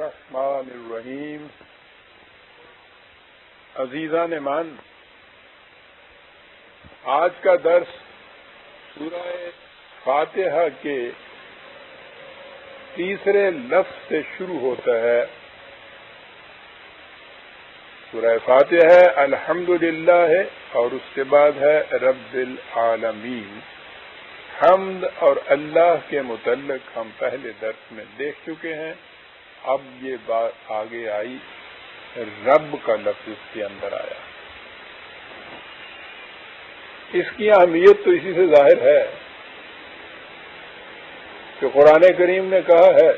الرحمن الرحیم. عزیزان مان، آج کا درس سورہ فاتحہ کے تیسرے لفظ سے شروع ہوتا ہے. سورہ فاتحہ ہے الحمدللہ ہے اور اس کے بعد ہے رب العالمین. حمد اور اللہ کے متعلق ہم پہلے درس میں دیکھ چکے ہیں. اب یہ بات آگے آئی، رب کا لفظ اس کے اندر آیا. اس کی اہمیت تو اسی سے ظاہر ہے کہ قرآن کریم نے کہا ہے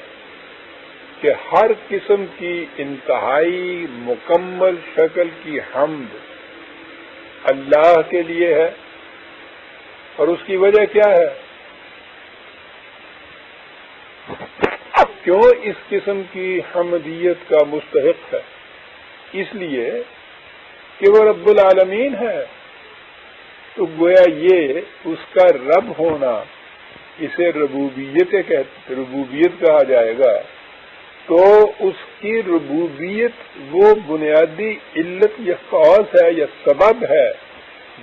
کہ ہر قسم کی انتہائی مکمل شکل کی حمد اللہ کے لیے ہے. اور اس کی وجہ کیا ہے؟ کیوں اس قسم کی حمدیت کا مستحق ہے؟ اس لیے کہ وہ رب العالمین ہے. تو گویا یہ اس کا رب ہونا، اسے ربوبیت کہا جائے گا. تو اس کی ربوبیت وہ بنیادی علت یا خاص ہے یا سبب ہے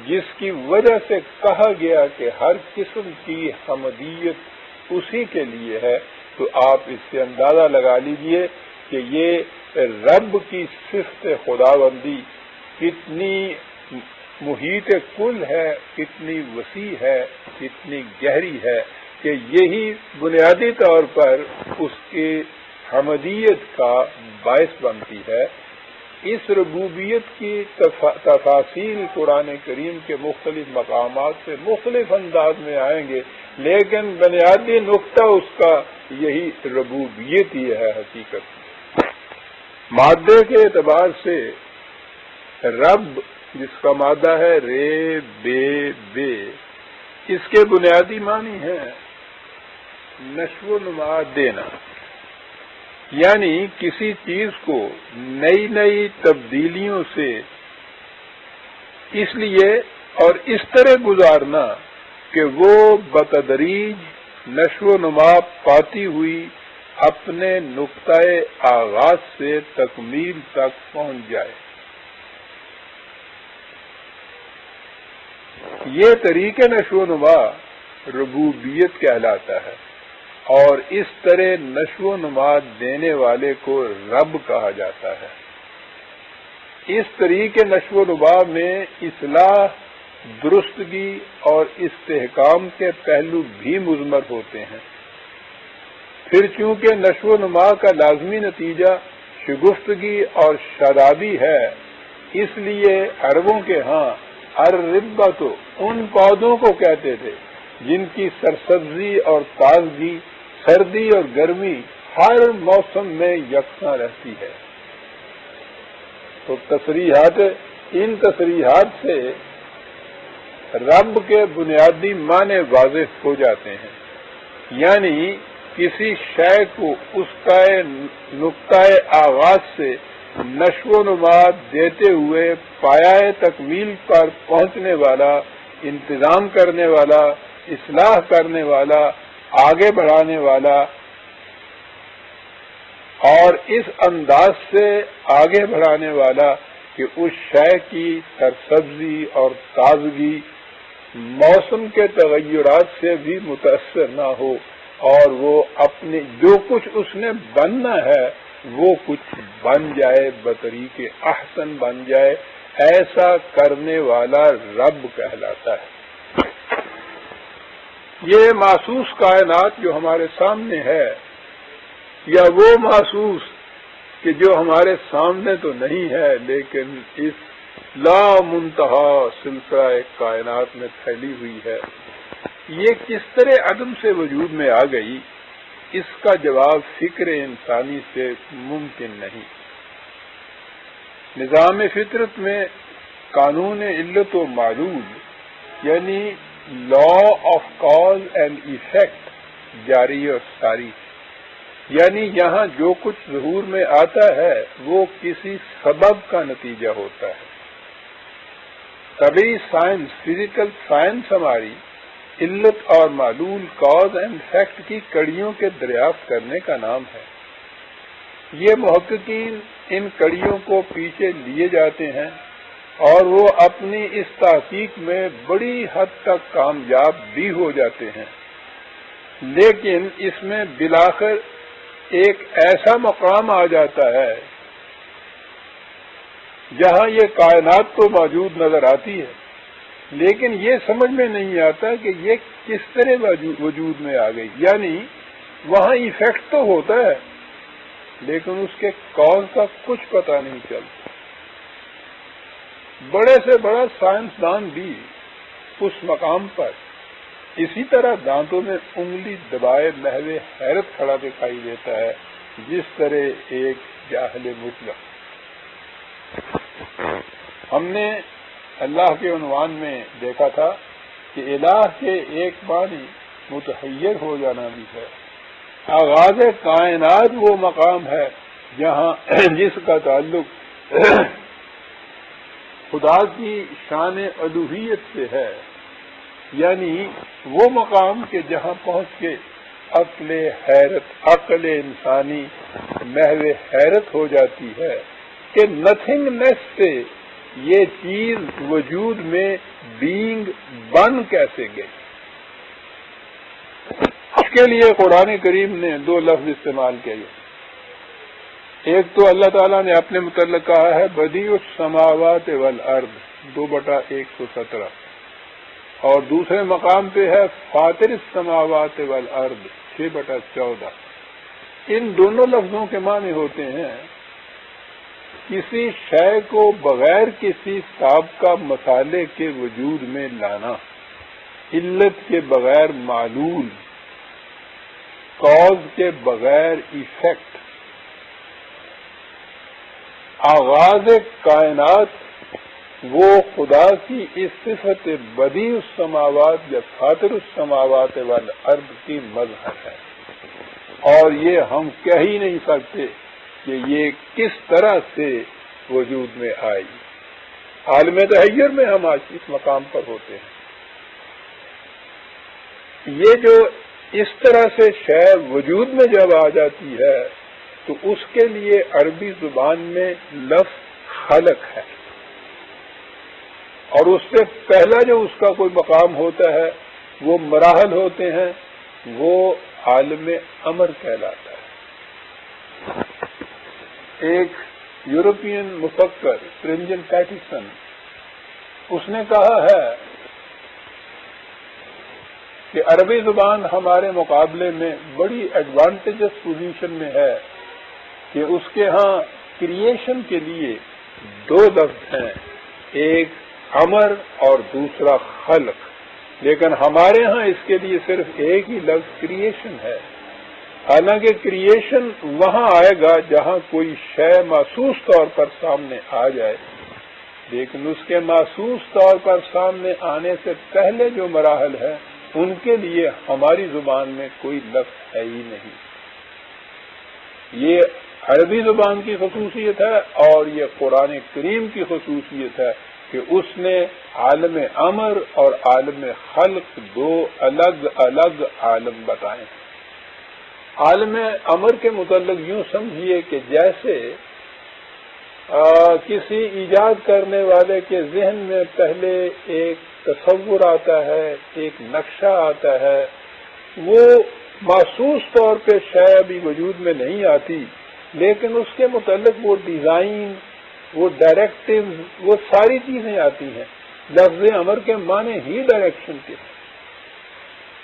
جس کی وجہ سے کہا گیا کہ ہر قسم کی حمدیت اسی کے لیے ہے. تو آپ اس سے اندازہ لگا لیجئے کہ یہ رب کی صفت خداوندی کتنی محیط کل ہے، کتنی وسیع ہے، کتنی گہری ہے کہ یہی بنیادی طور پر اس کی حمدیت کا باعث بنتی ہے. اس ربوبیت کی تفاصیل قرآن کریم کے مختلف مقامات سے مختلف انداز میں آئیں گے، لیکن بنیادی نقطہ اس کا یہی ربوبیت ہی ہے. حقیقت مادے کے اعتبار سے رب، جس کا مادہ ہے رے بے، اس کے بنیادی معنی ہیں نشو و نما دینا، یعنی کسی چیز کو نئی نئی تبدیلیوں سے اس لیے اور اس طرح گزارنا کہ وہ بتدریج نشو و نما پاتی ہوئی اپنے نقطۂ آغاز سے تکمیل تک پہنچ جائے. یہ طریقہ نشو و نما ربوبیت کہلاتا ہے، اور اس طرح نشو و نما دینے والے کو رب کہا جاتا ہے. اس طریقے نشو و نما میں اصلاح، درستگی اور استحکام کے پہلو بھی مضمر ہوتے ہیں. پھر چونکہ نشو و نما کا لازمی نتیجہ شگفتگی اور شادابی ہے، اس لیے عربوں کے ہاں الربا تو ان پودوں کو کہتے تھے جن کی سرسبزی اور تازگی سردی اور گرمی ہر موسم میں یکساں رہتی ہے. تو ان تصریحات سے رب کے بنیادی معنی واضح ہو جاتے ہیں، یعنی کسی شے کو اس کا نقطۂ آغاز سے نشو و نما دیتے ہوئے پایۂ تکمیل پر پہنچنے والا، انتظام کرنے والا، اصلاح کرنے والا، آگے بڑھانے والا، اور اس انداز سے آگے بڑھانے والا کہ اس شے کی سرسبزی اور تازگی موسم کے تغیرات سے بھی متاثر نہ ہو، اور وہ اپنے جو کچھ اس نے بننا ہے وہ کچھ بن جائے، بطریق احسن بن جائے. ایسا کرنے والا رب کہلاتا ہے. یہ محسوس کائنات جو ہمارے سامنے ہے، یا وہ محسوس کہ جو ہمارے سامنے تو نہیں ہے لیکن اس لا منتہا سلسلہ کائنات میں پھیلی ہوئی ہے، یہ کس طرح عدم سے وجود میں آ گئی، اس کا جواب فکر انسانی سے ممکن نہیں. نظام فطرت میں قانون علت و معلول، یعنی law of cause and effect جاری اور ساری، یعنی یہاں جو کچھ ظہور میں آتا ہے وہ کسی سبب کا نتیجہ ہوتا ہے. طبعی سائنس، فزیکل سائنس ہماری علت اور معلول، کاز اینڈ فیکٹ کی کڑیوں کے دریافت کرنے کا نام ہے. یہ محققین ان کڑیوں کو پیچھے لیے جاتے ہیں اور وہ اپنی اس تحقیق میں بڑی حد تک کامیاب بھی ہو جاتے ہیں، لیکن اس میں بالآخر ایک ایسا مقام آ جاتا ہے جہاں یہ کائنات تو موجود نظر آتی ہے، لیکن یہ سمجھ میں نہیں آتا کہ یہ کس طرح وجود میں آ گئی۔ یعنی وہاں ایفیکٹ تو ہوتا ہے لیکن اس کے کون کا کچھ پتہ نہیں چلتا۔ بڑے سے بڑا سائنسدان بھی اس مقام پر اسی طرح دانتوں میں انگلی دبائے محو حیرت کھڑا دکھائی دیتا ہے جس طرح ایک جاہل مطلق۔ ہم نے اللہ کے عنوان میں دیکھا تھا کہ الہ کے ایک معنی متحیر ہو جانا بھی ہے۔ آغاز کائنات وہ مقام ہے جہاں جس کا تعلق خدا کی شان الوہیت سے ہے، یعنی وہ مقام کہ جہاں پہنچ کے عقل انسانی محو حیرت ہو جاتی ہے کہ نتھنگ نیس سے یہ چیز وجود میں بینگ بن کیسے گئی۔ اس کے لیے قرآن کریم نے دو لفظ استعمال کیے۔ ایک تو اللہ تعالیٰ نے اپنے متعلق کہا ہے بدیع السماوات والارض 2/117، اور دوسرے مقام پہ ہے فاطر السماوات والارض 6/14۔ ان دونوں لفظوں کے معنی ہوتے ہیں کسی شے کو بغیر کسی سابقہ مسالے کے وجود میں لانا، علت کے بغیر معلول، کاز کے بغیر ایفیکٹ۔ آغاز کائنات وہ خدا کی اس صفت بدیع السماوات یا فاطر السماوات والارض کی مظہر ہے، اور یہ ہم کہہ ہی نہیں سکتے کہ یہ کس طرح سے وجود میں آئی۔ عالم تحیر میں ہم آج اس مقام پر ہوتے ہیں۔ یہ جو اس طرح سے شے وجود میں جب آ جاتی ہے تو اس کے لیے عربی زبان میں لفظ خلق ہے، اور اس سے پہلا جو اس کا کوئی مقام ہوتا ہے وہ مراحل ہوتے ہیں، وہ عالم امر کہلاتا ہے۔ ایک یورپین مفکر پرنجن پیٹرسن، اس نے کہا ہے کہ عربی زبان ہمارے مقابلے میں بڑی ایڈوانٹیجس پوزیشن میں ہے کہ اس کے ہاں کریشن کے لیے دو لفظ ہیں، ایک امر اور دوسرا خلق، لیکن ہمارے ہاں اس کے لیے صرف ایک ہی لفظ کریشن ہے۔ حالانکہ کریشن وہاں آئے گا جہاں کوئی شے محسوس طور پر سامنے آ جائے، لیکن اس کے محسوس طور پر سامنے آنے سے پہلے جو مراحل ہیں ان کے لیے ہماری زبان میں کوئی لفظ ہے ہی نہیں۔ یہ عربی زبان کی خصوصیت ہے اور یہ قرآن کریم کی خصوصیت ہے کہ اس نے عالم امر اور عالم خلق دو الگ الگ عالم بتائے ہیں۔ عالم امر کے متعلق یوں سمجھیے کہ جیسے کسی ایجاد کرنے والے کے ذہن میں پہلے ایک تصور آتا ہے، ایک نقشہ آتا ہے، وہ محسوس طور پہ شاید ابھی وجود میں نہیں آتی، لیکن اس کے متعلق وہ ڈیزائن، وہ ڈائریکٹیو، وہ ساری چیزیں آتی ہیں۔ لفظ امر کے معنی ہی ڈائریکشن کے ہیں۔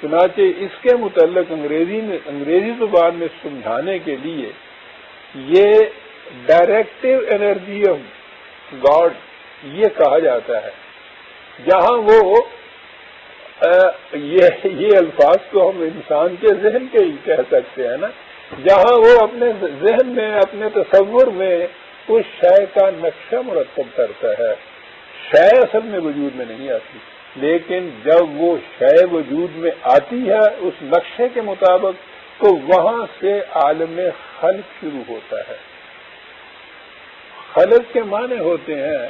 چنانچہ اس کے متعلق انگریزی زبان میں سمجھانے کے لیے یہ ڈائریکٹیو انرجی آف گاڈ یہ کہا جاتا ہے، جہاں وہ یہ الفاظ تو ہم انسان کے ذہن کے ہی کہہ سکتے ہیں نا، جہاں وہ اپنے ذہن میں، اپنے تصور میں اس شے کا نقشہ مرتب کرتا ہے۔ شے اصل میں وجود میں نہیں آتی، لیکن جب وہ شے وجود میں آتی ہے اس نقشے کے مطابق تو وہاں سے عالم خلق شروع ہوتا ہے۔ خلق کے معنی ہوتے ہیں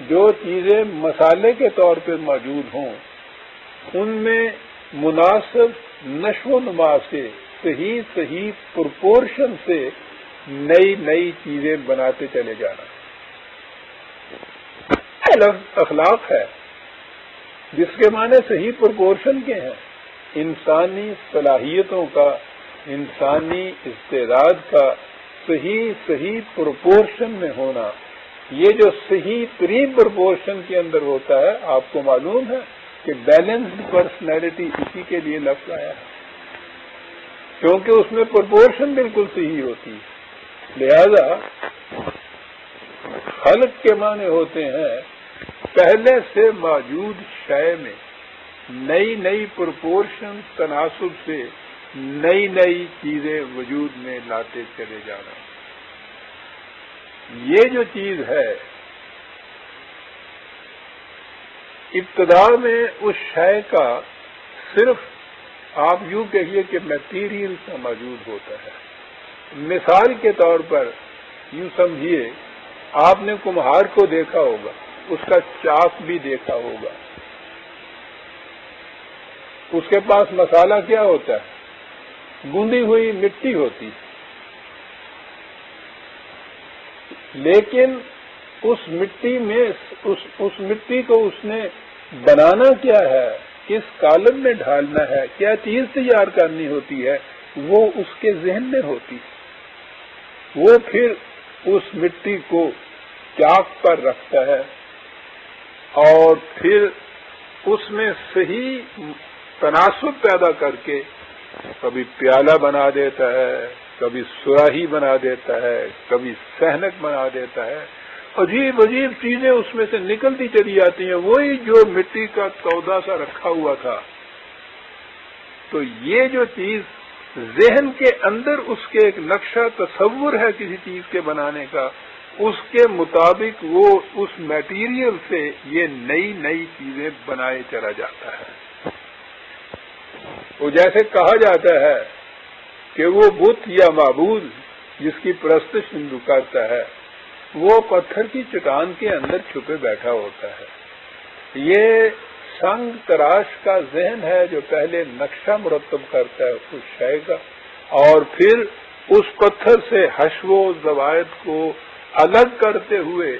جو چیزیں مسالے کے طور پہ موجود ہوں ان میں مناسب نشو و نما سے صحیح پرپورشن سے نئی نئی چیزیں بناتے چلے جانا. لفظ اخلاق ہے جس کے معنی صحیح پرپورشن کے ہیں. انسانی صلاحیتوں کا، انسانی استعداد کا صحیح پرپورشن میں ہونا. یہ جو صحیح ترین پرپورشن کے اندر ہوتا ہے، آپ کو معلوم ہے کہ بیلنسڈ پرسنالٹی اسی کے لیے لفظ آیا ہے، کیونکہ اس میں پرپورشن بالکل صحیح ہوتی ہے. لہذا خلق کے معنی ہوتے ہیں پہلے سے موجود شے میں نئی نئی پرپورشن تناسب سے نئی نئی چیزیں وجود میں لاتے چلے جانا. یہ جو چیز ہے ابتدا میں اس شے کا صرف آپ یوں کہیے کہ میٹیریل کا موجود ہوتا ہے. مثال کے طور پر یوں سمجھیے، آپ نے کمہار کو دیکھا ہوگا، اس کا چاک بھی دیکھا ہوگا. اس کے پاس مسالہ کیا ہوتا ہے؟ گوندی ہوئی مٹی ہوتی. لیکن اس مٹی میں اس مٹی کو اس نے بنانا کیا ہے، کس کالم میں ڈھالنا ہے، کیا چیز تیار کرنی ہوتی ہے، وہ اس کے ذہن میں ہوتی. وہ پھر اس مٹی کو چاک پر رکھتا ہے اور پھر اس میں صحیح تناسب پیدا کر کے کبھی پیالہ بنا دیتا ہے، کبھی سراہی بنا دیتا ہے، کبھی سہنک بنا دیتا ہے. عجیب عجیب چیزیں اس میں سے نکلتی چلی جاتی ہیں، وہی جو مٹی کا تودا سا رکھا ہوا تھا. تو یہ جو چیز ذہن کے اندر اس کے ایک نقشہ تصور ہے کسی چیز کے بنانے کا، اس کے مطابق وہ اس میٹیریل سے یہ نئی نئی چیزیں بنائے چلا جاتا ہے. وہ جیسے کہا جاتا ہے کہ وہ بت یا معبود جس کی پرستش ہندو کرتا ہے، وہ پتھر کی چٹان کے اندر چھپے بیٹھا ہوتا ہے. یہ سنگ تراش کا ذہن ہے جو پہلے نقشہ مرتب کرتا ہے اس شے کا، اور پھر اس پتھر سے حشو و زوائد کو الگ کرتے ہوئے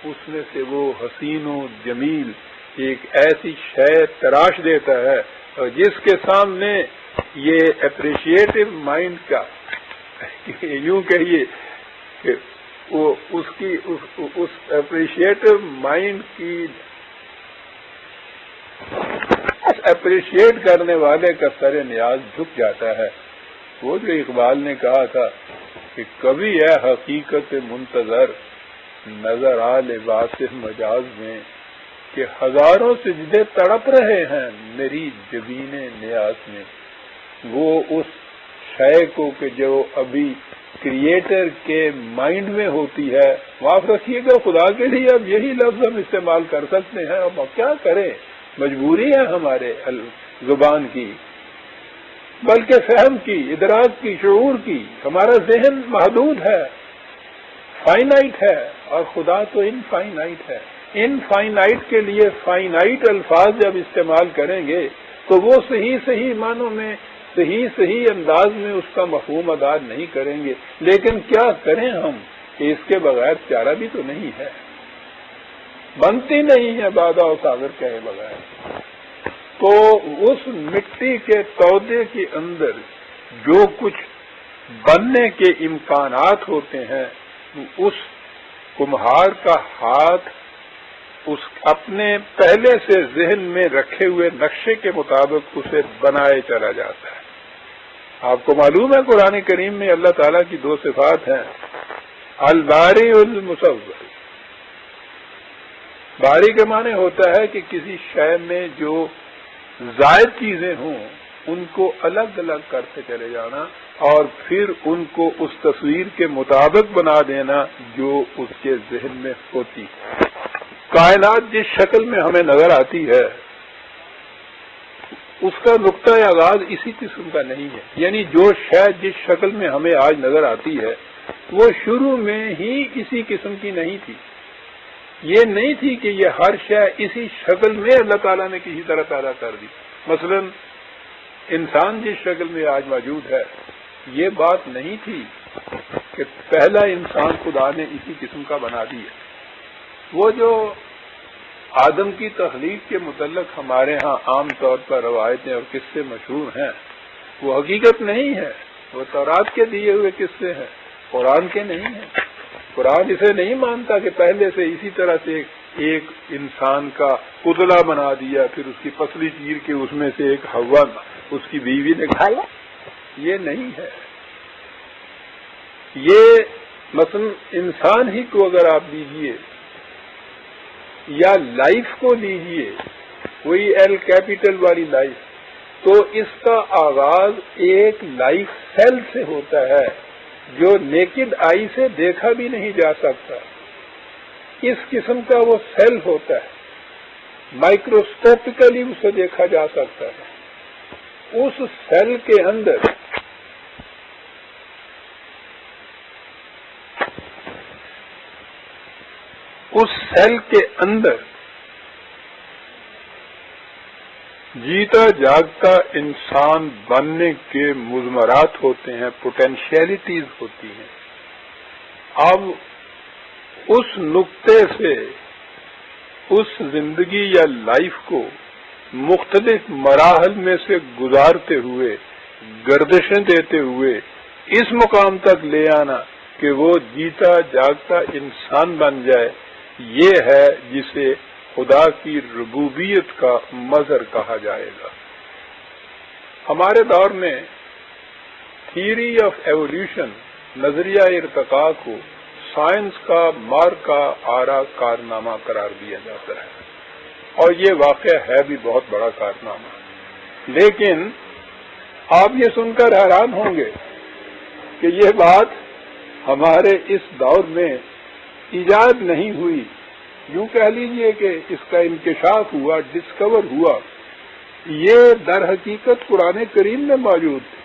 اس میں سے وہ حسین و جمیل ایک ایسی شے تراش دیتا ہے اور جس کے سامنے یہ اپریشیٹو مائنڈ کا یوں کہیے کہ وہ اس اپریشیٹو مائنڈ کی اپریشیٹ کرنے والے کا سر نیاز جھک جاتا ہے. وہ جو اقبال نے کہا تھا کہ کبھی ہے حقیقت منتظر نظر آ لباس مجاز میں کہ ہزاروں سجدے تڑپ رہے ہیں میری جبین نیاز میں. وہ اس شے کو کہ جو ابھی کریٹر کے مائنڈ میں ہوتی ہے، معاف رکھیے گا خدا کے لیے اب یہی لفظ ہم استعمال کر سکتے ہیں، اب کیا کریں، مجبوری ہے ہمارے زبان کی، بلکہ فہم کی، ادراک کی، شعور کی. ہمارا ذہن محدود ہے، فائنائٹ ہے، اور خدا تو انفائنائٹ ہے. انفائنائٹ کے لیے فائنائٹ الفاظ جب استعمال کریں گے تو وہ صحیح معنوں میں صحیح انداز میں اس کا مفہوم ادا نہیں کریں گے. لیکن کیا کریں ہم کہ اس کے بغیر چارہ بھی تو نہیں ہے، بنتی نہیں ہے بادہ و ساغر کہے بغیر. تو اس مٹی کے تودے کے اندر جو کچھ بننے کے امکانات ہوتے ہیں، اس کمہار کا ہاتھ اس اپنے پہلے سے ذہن میں رکھے ہوئے نقشے کے مطابق اسے بنائے چلا جاتا ہے. آپ کو معلوم ہے قرآن کریم میں اللہ تعالیٰ کی دو صفات ہیں، الباری المصور. باری کے معنی ہوتا ہے کہ کسی شے میں جو زائد چیزیں ہوں ان کو الگ الگ کرتے چلے جانا اور پھر ان کو اس تصویر کے مطابق بنا دینا جو اس کے ذہن میں ہوتی. کائنات جس شکل میں ہمیں نظر آتی ہے اس کا نقطۂ آغاز اسی قسم کا نہیں ہے. یعنی جو شاید جس شکل میں ہمیں آج نظر آتی ہے وہ شروع میں ہی اسی قسم کی نہیں تھی. یہ نہیں تھی کہ یہ ہر شے اسی شکل میں اللہ تعالیٰ نے کسی طرح پیدا کر دی. مثلا انسان جس شکل میں آج موجود ہے یہ بات نہیں تھی کہ پہلا انسان خدا نے اسی قسم کا بنا دیا. وہ جو آدم کی تخلیق کے متعلق ہمارے ہاں عام طور پر روایتیں اور قصے مشہور ہیں، وہ حقیقت نہیں ہے، وہ تورات کے دیے ہوئے قصے ہیں، قرآن کے نہیں ہیں. قرآن اسے نہیں مانتا کہ پہلے سے اسی طرح سے ایک انسان کا پتلا بنا دیا، پھر اس کی پسلی چیر کے اس میں سے ایک ہوا اس کی بیوی نے کھایا. یہ نہیں ہے. یہ مثلا انسان ہی کو اگر آپ لیجئے یا لائف کو لیجئے، کوئی ایل کیپیٹل والی لائف، تو اس کا آغاز ایک لائف سیل سے ہوتا ہے جو نیکڈ آئی سے دیکھا بھی نہیں جا سکتا. اس قسم کا وہ سیل ہوتا ہے، مائکروسکوپیکلی اسے دیکھا جا سکتا ہے. اس سیل کے اندر جیتا جاگتا انسان بننے کے مضمرات ہوتے ہیں، پوٹینشیلٹیز ہوتی ہیں. اب اس نقطے سے اس زندگی یا لائف کو مختلف مراحل میں سے گزارتے ہوئے، گردشیں دیتے ہوئے اس مقام تک لے آنا کہ وہ جیتا جاگتا انسان بن جائے، یہ ہے جسے خدا کی ربوبیت کا مظہر کہا جائے گا. ہمارے دور میں تھیوری آف ایولیوشن، نظریہ ارتقاء کو سائنس کا مارکا آرا کارنامہ قرار دیا جاتا ہے، اور یہ واقعہ ہے بھی بہت بڑا کارنامہ. لیکن آپ یہ سن کر حیران ہوں گے کہ یہ بات ہمارے اس دور میں ایجاد نہیں ہوئی، یوں کہہ لیجئے کہ اس کا انکشاف ہوا، ڈسکور ہوا. یہ در حقیقت قرآن کریم میں موجود ہے.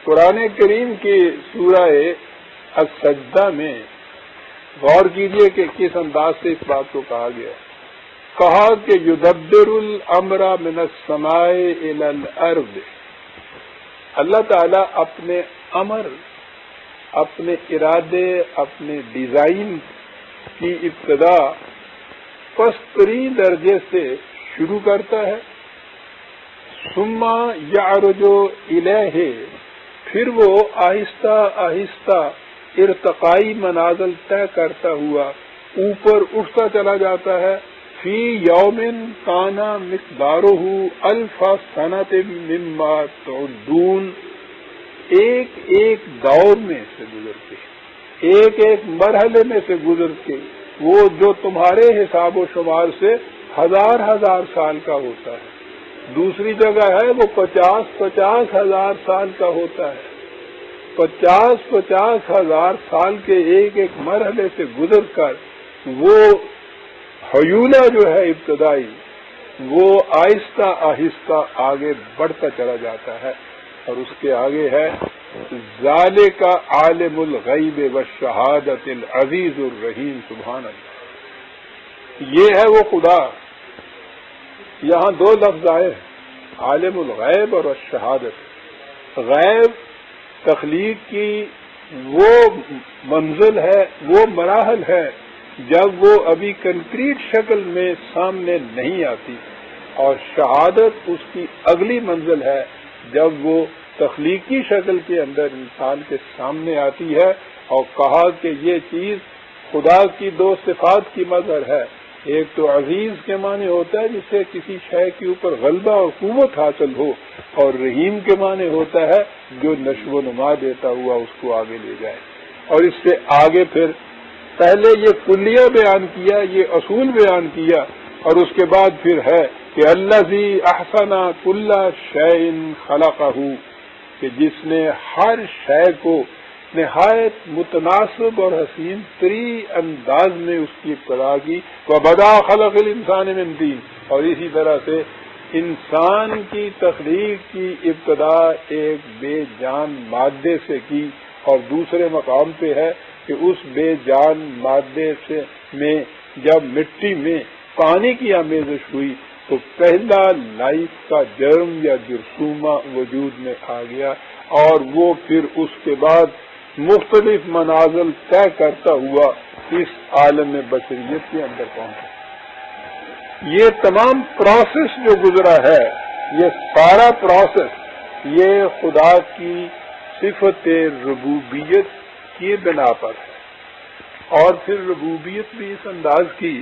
قرآن کریم کی سورہ السجدہ میں غور کیجئے کہ کس انداز سے اس بات کو کہا گیا. کہا کہ یدبر الامر من السماء الی الارض. اللہ تعالیٰ اپنے امر، اپنے ارادے، اپنے ڈیزائن کی ابتدا پسترین درجے سے شروع کرتا ہے. ثم یعرج الیہ، پھر وہ آہستہ آہستہ ارتقائی منازل طے کرتا ہوا اوپر اٹھتا چلا جاتا ہے. فی یوم کان مقدارہ الف سنۃ مما تعدون. ایک ایک دور میں سے گزر کے، ایک ایک مرحلے میں سے گزر کے، وہ جو تمہارے حساب و شمار سے ہزار ہزار سال کا ہوتا ہے. دوسری جگہ ہے وہ 50 ہزار سال کا ہوتا ہے. 50 ہزار سال کے ایک ایک مرحلے سے گزر کر وہ حیولہ جو ہے ابتدائی، وہ آہستہ آہستہ آگے بڑھتا چلا جاتا ہے. اور اس کے آگے ہے ذالک عالم الغیب والشہادۃ العزیز الرحیم. سبحان اللہ، یہ ہے وہ خدا. یہاں دو لفظ آئے ہیں، عالم الغیب اور الشہادت. غیب تخلیق کی وہ منزل ہے، وہ مراحل ہے جب وہ ابھی کنکریٹ شکل میں سامنے نہیں آتی، اور شہادت اس کی اگلی منزل ہے جب وہ تخلیقی شکل کے اندر انسان کے سامنے آتی ہے. اور کہا کہ یہ چیز خدا کی دو صفات کی مظہر ہے. ایک تو عزیز کے معنی ہوتا ہے جس سے کسی شے کے اوپر غلبہ اور قوت حاصل ہو، اور رحیم کے معنی ہوتا ہے جو نشو و نما دیتا ہوا اس کو آگے لے جائے. اور اس سے آگے پھر پہلے یہ کلیہ بیان کیا، یہ اصول بیان کیا، اور اس کے بعد پھر ہے کہ الذی احسن کل شیء خلقہ، کہ جس نے ہر شے کو نہایت متناسب اور حسین تری انداز میں اس کی ابتدا کی. وبدا خلق الانسان من طین، اور اسی طرح سے انسان کی تخلیق کی ابتدا ایک بے جان مادے سے کی. اور دوسرے مقام پہ ہے کہ اس بے جان مادے سے میں جب مٹی میں پانی کی آمیزش ہوئی تو پہلا لائف کا جرم یا جرثومہ وجود میں آ گیا، اور وہ پھر اس کے بعد مختلف منازل طے کرتا ہوا اس عالم بشریت کے اندر پہنچا۔ یہ تمام پروسیس جو گزرا ہے، یہ سارا پروسیس یہ خدا کی صفت ربوبیت کی بنا پر ہے، اور پھر ربوبیت بھی اس انداز کی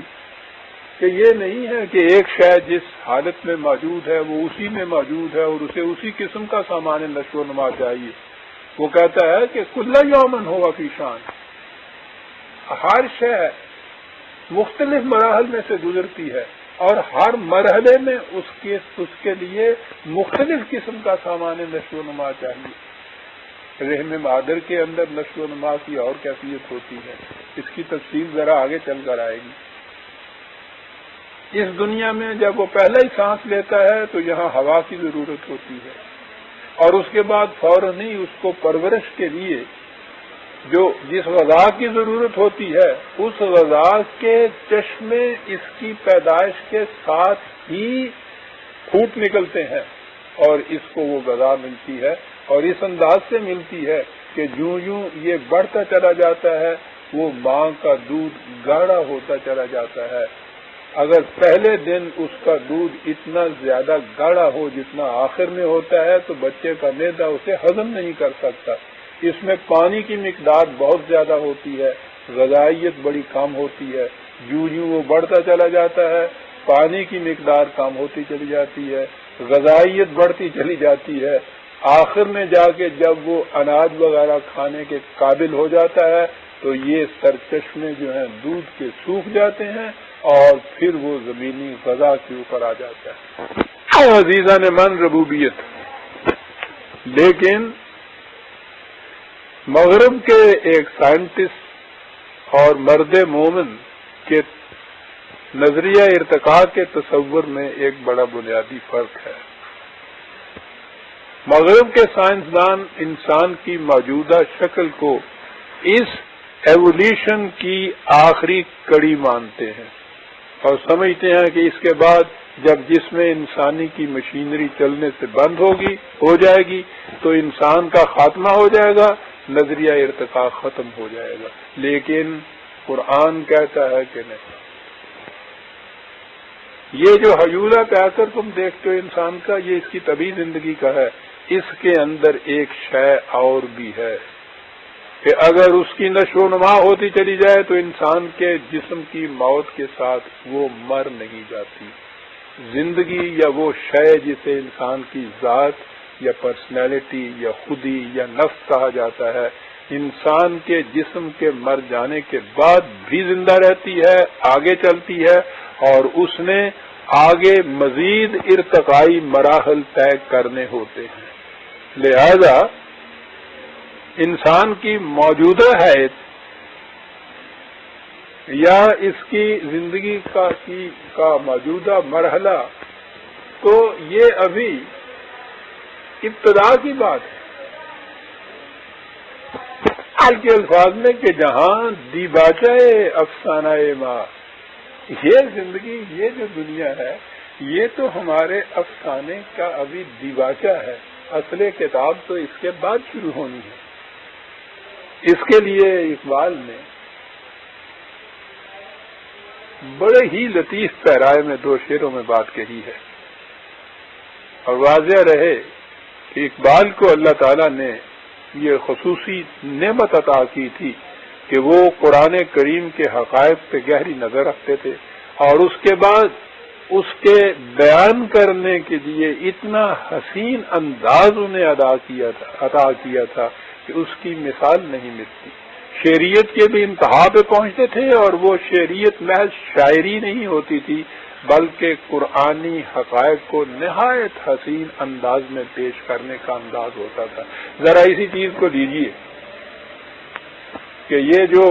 کہ یہ نہیں ہے کہ ایک شے جس حالت میں موجود ہے وہ اسی میں موجود ہے اور اسے اسی قسم کا سامان نشو و نما چاہیے۔ وہ کہتا ہے کہ کل یومن ہوا فی شان، ہر شے مختلف مراحل میں سے گزرتی ہے اور ہر مرحلے میں اس کے لیے مختلف قسم کا سامان نشو و نما چاہیے۔ رحم مادر کے اندر نشو و نما کی اور کیفیت ہوتی ہے، اس کی تفصیل ذرا آگے چل کر آئے گی۔ اس دنیا میں جب وہ پہلا ہی سانس لیتا ہے تو یہاں ہوا کی ضرورت ہوتی ہے، اور اس کے بعد فوراً ہی اس کو پرورش کے لیے جس غذا کی ضرورت ہوتی ہے اس غذا کے چشمے اس کی پیدائش کے ساتھ ہی پھوٹ نکلتے ہیں اور اس کو وہ غذا ملتی ہے، اور اس انداز سے ملتی ہے کہ جوں جوں یہ بڑھتا چلا جاتا ہے وہ ماں کا دودھ گاڑھا ہوتا چلا جاتا ہے۔ اگر پہلے دن اس کا دودھ اتنا زیادہ گاڑھا ہو جتنا آخر میں ہوتا ہے تو بچے کا معدہ اسے ہضم نہیں کر سکتا۔ اس میں پانی کی مقدار بہت زیادہ ہوتی ہے، غذائیت بڑی کم ہوتی ہے۔ جوں جوں وہ بڑھتا چلا جاتا ہے پانی کی مقدار کم ہوتی چلی جاتی ہے، غذائیت بڑھتی چلی جاتی ہے۔ آخر میں جا کے جب وہ اناج وغیرہ کھانے کے قابل ہو جاتا ہے تو یہ سرچشمے جو ہیں دودھ کے سوکھ جاتے ہیں اور پھر وہ زمینی غذا کے اوپر آ جاتا ہے۔ عزیزان من ربوبیت، لیکن مغرب کے ایک سائنٹسٹ اور مرد مومن کے نظریہ ارتقاء کے تصور میں ایک بڑا بنیادی فرق ہے۔ مغرب کے سائنسدان انسان کی موجودہ شکل کو اس ایولیوشن کی آخری کڑی مانتے ہیں اور سمجھتے ہیں کہ اس کے بعد جب جس میں انسانی کی مشینری چلنے سے بند ہو جائے گی تو انسان کا خاتمہ ہو جائے گا، نظریہ ارتقاء ختم ہو جائے گا۔ لیکن قرآن کہتا ہے کہ نہیں، یہ جو حجولہ پہ آ کر تم دیکھتے ہو انسان کا، یہ اس کی طبعی زندگی کا ہے۔ اس کے اندر ایک شے اور بھی ہے کہ اگر اس کی نشو و نما ہوتی چلی جائے تو انسان کے جسم کی موت کے ساتھ وہ مر نہیں جاتی۔ زندگی یا وہ شے جسے انسان کی ذات یا پرسنالٹی یا خودی یا نفس کہا جاتا ہے، انسان کے جسم کے مر جانے کے بعد بھی زندہ رہتی ہے، آگے چلتی ہے، اور اس نے آگے مزید ارتقائی مراحل طے کرنے ہوتے ہیں۔ لہذا انسان کی موجودہ حیثیت یا اس کی زندگی کا موجودہ مرحلہ تو یہ ابھی ابتدا کی بات ہے۔ حال کے الفاظ میں کہ جہاں دیباچہ افسانہ ماں، یہ زندگی، یہ جو دنیا ہے، یہ تو ہمارے افسانے کا ابھی دیباچہ ہے۔ اصل کتاب تو اس کے بعد شروع ہونی ہے۔ اس کے لیے اقبال نے بڑے ہی لطیف پیرائے میں 2 شعروں میں بات کہی ہے، اور واضح رہے کہ اقبال کو اللہ تعالیٰ نے یہ خصوصی نعمت عطا کی تھی کہ وہ قرآن کریم کے حقائق پہ گہری نظر رکھتے تھے، اور اس کے بعد اس کے بیان کرنے کے لیے اتنا حسین انداز انہیں عطا کیا تھا کہ اس کی مثال نہیں ملتی۔ شعریت کے بھی انتہا پہ پہنچتے تھے، اور وہ شعریت محض شاعری نہیں ہوتی تھی بلکہ قرآنی حقائق کو نہایت حسین انداز میں پیش کرنے کا انداز ہوتا تھا۔ ذرا اسی چیز کو لیجیے کہ یہ جو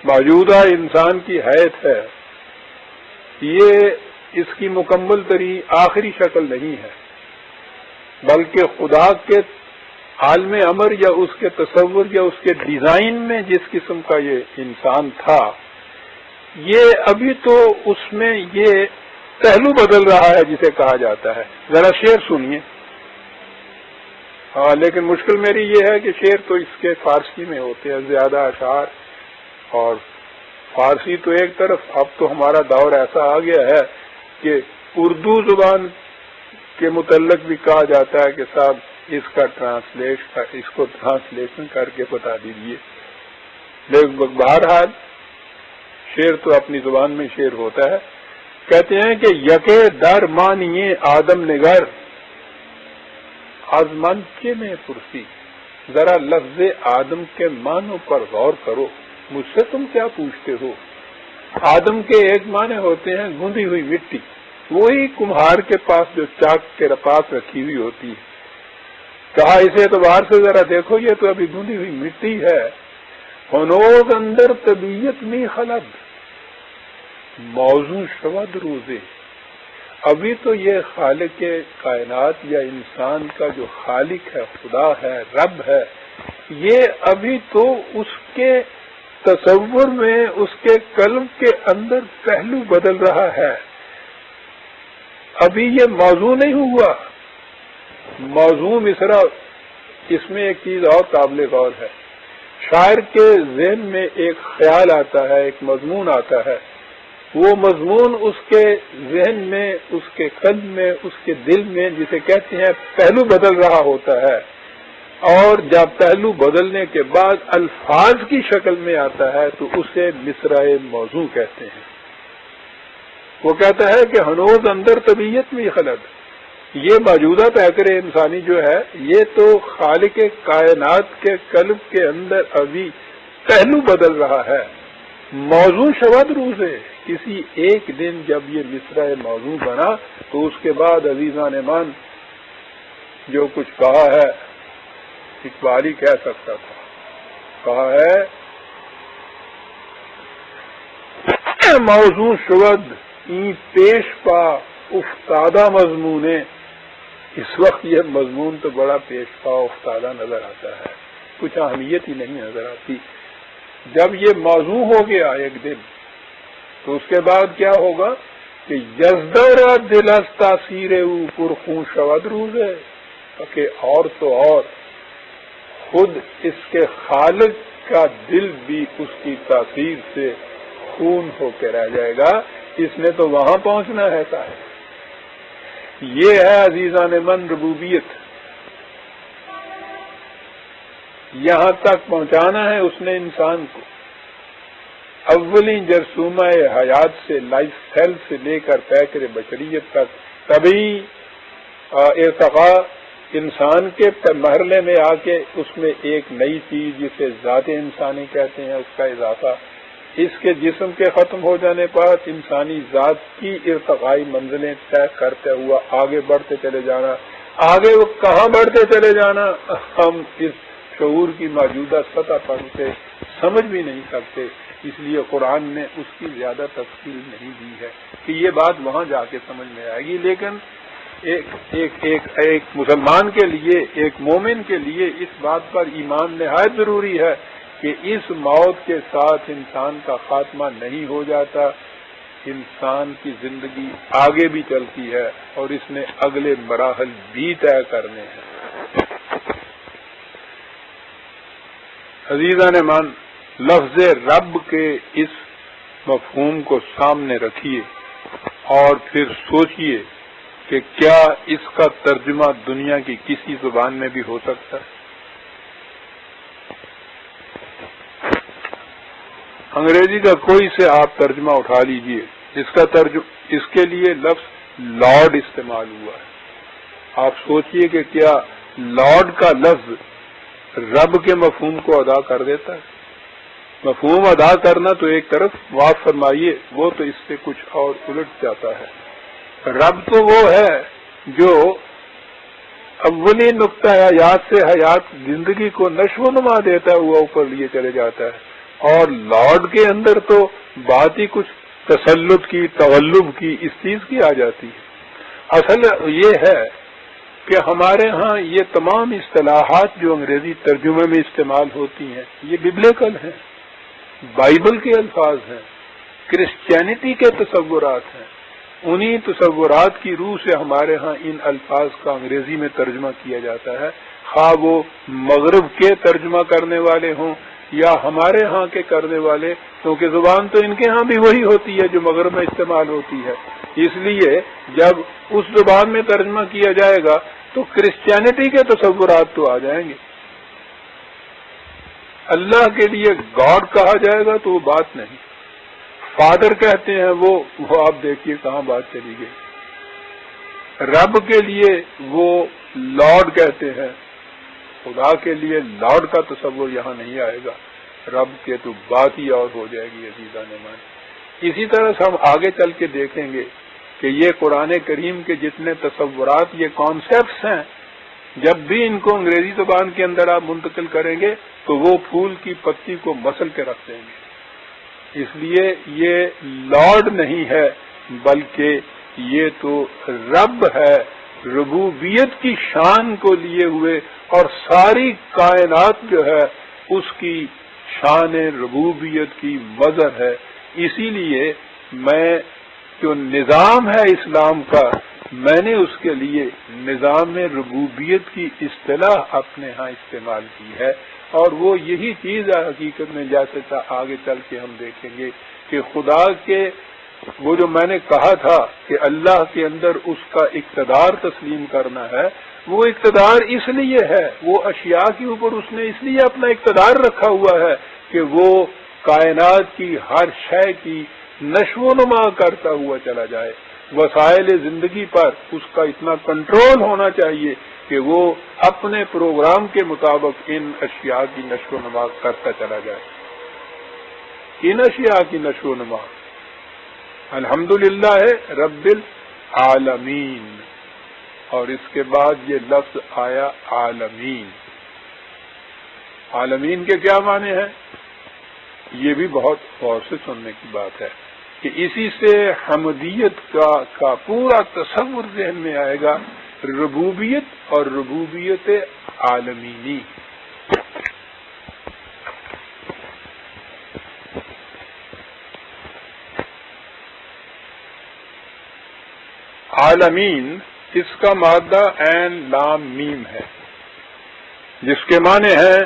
موجودہ انسان کی حیثیت ہے، یہ اس کی مکمل ترین آخری شکل نہیں ہے، بلکہ خدا کے عالم امر یا اس کے تصور یا اس کے ڈیزائن میں جس قسم کا یہ انسان تھا، یہ ابھی تو اس میں یہ پہلو بدل رہا ہے جسے کہا جاتا ہے۔ ذرا شعر سنیے۔ ہاں لیکن مشکل میری یہ ہے کہ شعر تو اس کے فارسی میں ہوتے ہیں زیادہ اشعار، اور فارسی تو ایک طرف، اب تو ہمارا دور ایسا آ گیا ہے کہ اردو زبان کے متعلق بھی کہا جاتا ہے کہ صاحب اس کو ٹرانسلیشن کر کے بتا دیجیے. لیکن بہرحال شعر تو اپنی زبان میں شعر ہوتا ہے. کہتے ہیں کہ یکے در مانیے آدم نگر از منچے میں پرسی، ذرا لفظ آدم کے معنوں پر غور کرو، مجھ سے تم کیا پوچھتے ہو. آدم کے ایک معنی ہوتے ہیں گوندھی ہوئی مٹی، وہی کمہار کے پاس جو چاک کے پاس رکھی ہوئی ہوتی ہے. کہا اس اعتبار سے ذرا دیکھو یہ تو ابھی گوندھی ہوئی مٹی ہے. ہنوز اندر طبیعت میں خلد موضوع شود روزے، ابھی تو یہ خالق کائنات یا انسان کا جو خالق ہے، خدا ہے، رب ہے، یہ ابھی تو اس کے تصور میں، اس کے قلب کے اندر پہلو بدل رہا ہے، ابھی یہ موضوع نہیں ہوا. موضوع مصرع، اس میں ایک چیز اور قابل غور ہے. شاعر کے ذہن میں ایک خیال آتا ہے، ایک مضمون آتا ہے، وہ مضمون اس کے ذہن میں، اس کے قلب میں، اس کے دل میں، جسے کہتے ہیں پہلو بدل رہا ہوتا ہے، اور جب پہلو بدلنے کے بعد الفاظ کی شکل میں آتا ہے تو اسے مصرع موضوع کہتے ہیں. وہ کہتا ہے کہ ہنوز اندر طبیعت میں خلد، یہ موجودہ پیکر انسانی جو ہے یہ تو خالق کائنات کے قلب کے اندر ابھی پہلو بدل رہا ہے. موضوع شود روز ہے، کسی ایک دن جب یہ مصرع موضوع بنا تو اس کے بعد عزیزان ایمان جو کچھ کہا ہے اقبال ہی کہہ سکتا تھا. کہا ہے موضوع شود این پیش پا افتادہ مضمون، اس وقت یہ مضمون تو بڑا پیش پا افتادہ نظر آتا ہے، کچھ اہمیت ہی نہیں نظر آتی. جب یہ موضوع ہو گیا ایک دن تو اس کے بعد کیا ہوگا کہ یزدر دل از تاثیر او پرخون شود روز ہے، کہ اور تو اور خود اس کے خالق کا دل بھی اس کی تاثیر سے خون ہو کے رہ جائے گا. اس نے تو وہاں پہنچنا ہے صاحب. یہ ہے عزیزان من ربوبیت، یہاں تک پہنچانا ہے اس نے انسان کو. اولین جرثومہ حیات سے، لائف سیل سے لے کر پیکر بشریت تک، تبھی ارتقاء انسان کے مرحلے میں آ کے اس میں ایک نئی چیز جسے ذات انسانی کہتے ہیں اس کا اضافہ. اس کے جسم کے ختم ہو جانے پر انسانی ذات کی ارتقائی منزلیں طے کرتے ہوا آگے بڑھتے چلے جانا. آگے وہ کہاں بڑھتے چلے جانا ہم اس شعور کی موجودہ سطح پر اسے سمجھ بھی نہیں سکتے. اس لیے قرآن نے اس کی زیادہ تفصیل نہیں دی ہے کہ یہ بات وہاں جا کے سمجھ میں آئے گی. لیکن ایک مسلمان کے لیے، ایک مومن کے لیے اس بات پر ایمان نہایت ضروری ہے کہ اس موت کے ساتھ انسان کا خاتمہ نہیں ہو جاتا. انسان کی زندگی آگے بھی چلتی ہے اور اس نے اگلے مراحل بھی طے کرنے ہیں. عزیزان مان، لفظ رب کے اس مفہوم کو سامنے رکھیے اور پھر سوچئے کہ کیا اس کا ترجمہ دنیا کی کسی زبان میں بھی ہو سکتا ہے. انگریزی کا کوئی سے آپ ترجمہ اٹھا لیجئے، اس کے لیے لفظ لارڈ استعمال ہوا ہے. آپ سوچئے کہ کیا لارڈ کا لفظ رب کے مفہوم کو ادا کر دیتا ہے. مفہوم ادا کرنا تو ایک طرف، معاف فرمائیے وہ تو اس سے کچھ اور الٹ جاتا ہے. رب تو وہ ہے جو اولی نقطہ حیات سے حیات زندگی کو نشو و نما دیتا ہے، وہ اوپر لیے چلے جاتا ہے. اور لارڈ کے اندر تو بات ہی کچھ تسلط کی، تغلب کی، اس چیز کی آ جاتی ہے. اصل یہ ہے کہ ہمارے ہاں یہ تمام اصطلاحات جو انگریزی ترجمے میں استعمال ہوتی ہیں یہ ببلیکل ہیں، بائبل کے الفاظ ہیں، کرسچینٹی کے تصورات ہیں. انہی تصورات کی روح سے ہمارے ہاں ان الفاظ کا انگریزی میں ترجمہ کیا جاتا ہے، خواہ وہ مغرب کے ترجمہ کرنے والے ہوں یا ہمارے ہاں کے کرنے والے، کیونکہ زبان تو ان کے ہاں بھی وہی ہوتی ہے جو مغرب میں استعمال ہوتی ہے۔ اس لیے جب اس زبان میں ترجمہ کیا جائے گا تو کرسچینٹی کے تصورات تو آ جائیں گے۔ اللہ کے لیے گاڈ کہا جائے گا تو وہ بات نہیں، فادر کہتے ہیں وہ آپ دیکھیے کہاں بات چلی گئی۔ رب کے لیے وہ لارڈ کہتے ہیں، خدا کے لیے لارڈ کا تصور یہاں نہیں آئے گا، رب کے تو بات ہی اور ہو جائے گی عزیزان مان۔ اسی طرح سے ہم آگے چل کے دیکھیں گے کہ یہ قرآن کریم کے جتنے تصورات، یہ کانسیپٹس ہیں، جب بھی ان کو انگریزی زبان کے اندر آپ منتقل کریں گے تو وہ پھول کی پتی کو مسل کے رکھ دیں گے۔ اس لیے یہ لارڈ نہیں ہے بلکہ یہ تو رب ہے، ربوبیت کی شان کو لیے ہوئے، اور ساری کائنات جو ہے اس کی شان ربوبیت کی مظہر ہے۔ اسی لیے میں جو نظام ہے اسلام کا، میں نے اس کے لیے نظام ربوبیت کی اصطلاح اپنے ہاں استعمال کی ہے، اور وہ یہی چیز ہے حقیقت میں، جیسے آگے چل کے ہم دیکھیں گے کہ خدا کے وہ جو میں نے کہا تھا کہ اللہ کے اندر اس کا اقتدار تسلیم کرنا ہے، وہ اقتدار اس لیے ہے، وہ اشیاء کے اوپر اس نے اس لیے اپنا اقتدار رکھا ہوا ہے کہ وہ کائنات کی ہر شے کی نشو و نما کرتا ہوا چلا جائے۔ وسائل زندگی پر اس کا اتنا کنٹرول ہونا چاہیے کہ وہ اپنے پروگرام کے مطابق ان اشیاء کی نشو و نما کرتا چلا جائے۔ ان اشیاء کی نشو و نما الحمدللہ رب العالمین، اور اس کے بعد یہ لفظ آیا عالمین۔ عالمین کے کیا معنی ہیں؟ یہ بھی بہت غور سے سننے کی بات ہے کہ اسی سے حمدیت کا پورا تصور ذہن میں آئے گا، ربوبیت اور ربوبیت عالمینی۔ عالمین اس کا مادہ عین لام میم ہے، جس کے معنی ہے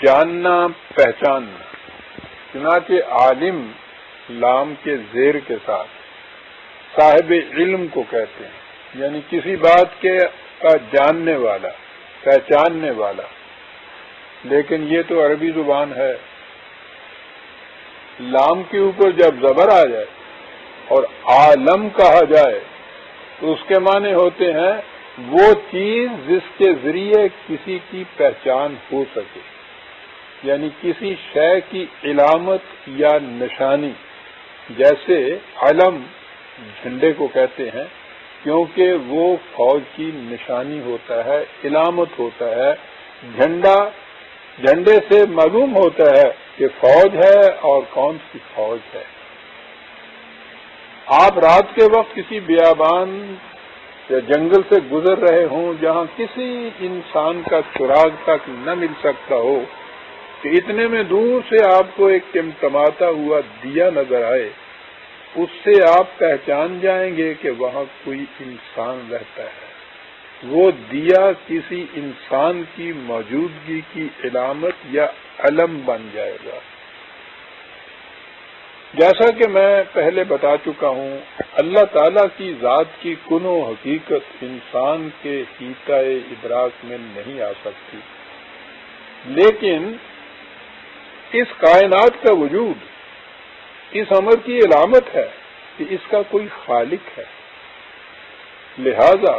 جاننا، پہچاننا۔ چنانچہ عالم لام کے زیر کے ساتھ صاحب علم کو کہتے ہیں، یعنی کسی بات کا جاننے والا، پہچاننے والا۔ لیکن یہ تو عربی زبان ہے، لام کے اوپر جب زبر آ جائے اور عالم کہا جائے تو اس کے معنی ہوتے ہیں وہ چیز جس کے ذریعے کسی کی پہچان ہو سکے، یعنی کسی شے کی علامت یا نشانی۔ جیسے علم جھنڈے کو کہتے ہیں کیونکہ وہ فوج کی نشانی ہوتا ہے، علامت ہوتا ہے۔ جھنڈے سے معلوم ہوتا ہے کہ فوج ہے اور کون سی فوج ہے۔ آپ رات کے وقت کسی بیابان یا جنگل سے گزر رہے ہوں جہاں کسی انسان کا سراغ تک نہ مل سکتا ہو، کہ اتنے میں دور سے آپ کو ایک ٹمٹماتا ہوا دیا نظر آئے، اس سے آپ پہچان جائیں گے کہ وہاں کوئی انسان رہتا ہے۔ وہ دیا کسی انسان کی موجودگی کی علامت یا علم بن جائے گا۔ جیسا کہ میں پہلے بتا چکا ہوں، اللہ تعالیٰ کی ذات کی کنو حقیقت انسان کے حیطہ ادراک میں نہیں آ سکتی، لیکن اس کائنات کا وجود اس امر کی علامت ہے کہ اس کا کوئی خالق ہے۔ لہذا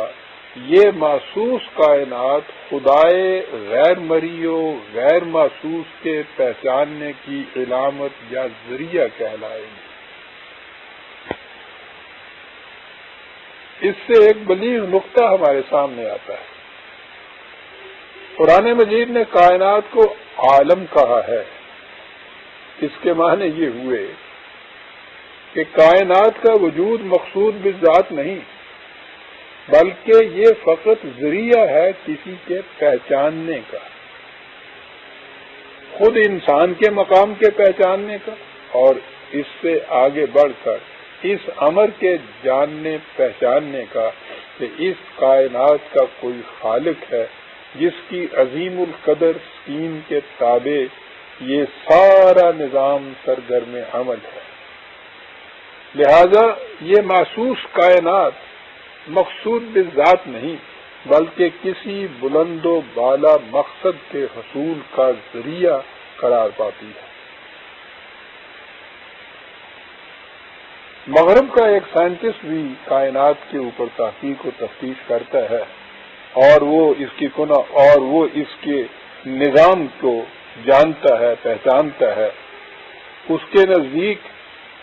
یہ محسوس کائنات خدائے غیر مرئی و غیر محسوس کے پہچاننے کی علامت یا ذریعہ کہلائے گی۔ اس سے ایک بلیغ نقطہ ہمارے سامنے آتا ہے۔ قرآن مجید نے کائنات کو عالم کہا ہے۔ اس کے معنی یہ ہوئے کہ کائنات کا وجود مقصود بالذات نہیں، بلکہ یہ فقط ذریعہ ہے کسی کے پہچاننے کا، خود انسان کے مقام کے پہچاننے کا، اور اس سے آگے بڑھ کر اس امر کے جاننے پہچاننے کا کہ اس کائنات کا کوئی خالق ہے جس کی عظیم القدر سکیم کے تابع یہ سارا نظام سرگرم عمل ہے۔ لہذا یہ محسوس کائنات مقصود بالذات نہیں بلکہ کسی بلند و بالا مقصد کے حصول کا ذریعہ قرار پاتی ہے۔ مغرب کا ایک سائنٹسٹ بھی کائنات کے اوپر تحقیق و تفتیش کرتا ہے اور وہ اس کے نظام کو جانتا ہے، پہچانتا ہے۔ اس کے نزدیک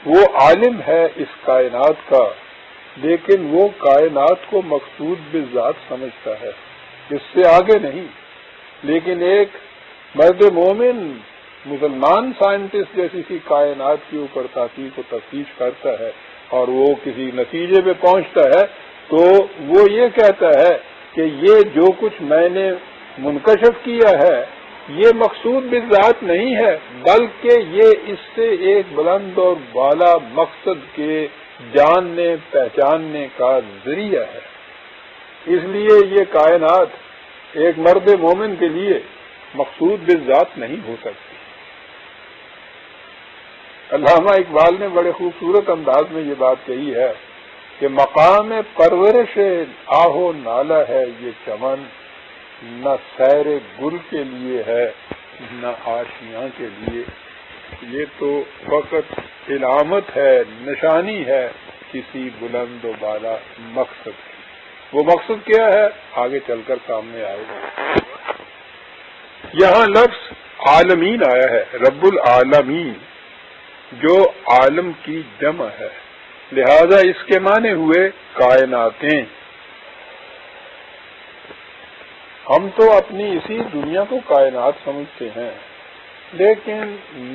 وہ عالم ہے اس کائنات کا، لیکن وہ کائنات کو مقصود بالذات سمجھتا ہے، اس سے آگے نہیں۔ لیکن ایک مرد مومن مسلمان سائنٹسٹ جیسی سی کائنات کے اوپر تحقیق و تفتیش کرتا ہے اور وہ کسی نتیجے پہ پہنچتا ہے تو وہ یہ کہتا ہے کہ یہ جو کچھ میں نے منکشف کیا ہے یہ مقصود بالذات نہیں ہے بلکہ یہ اس سے ایک بلند اور بالا مقصد کے جاننے پہچاننے کا ذریعہ ہے۔ اس لیے یہ کائنات ایک مرد مومن کے لیے مقصود بالذات نہیں ہو سکتی۔ علامہ اقبال نے بڑے خوبصورت انداز میں یہ بات کہی ہے کہ مقام پرورش آہو نالا ہے یہ چمن، نہ سیر گل کے لیے ہے نہ آشیاں کے لیے، یہ تو فقط علامت ہے، نشانی ہے کسی بلند و بالا مقصد کی۔ وہ مقصد کیا ہے آگے چل کر سامنے آئے گا۔ یہاں لفظ عالمین آیا ہے، رب العالمین، جو عالم کی جمع ہے، لہذا اس کے معنی ہوئے کائناتیں۔ ہم تو اپنی اسی دنیا کو کائنات سمجھتے ہیں، لیکن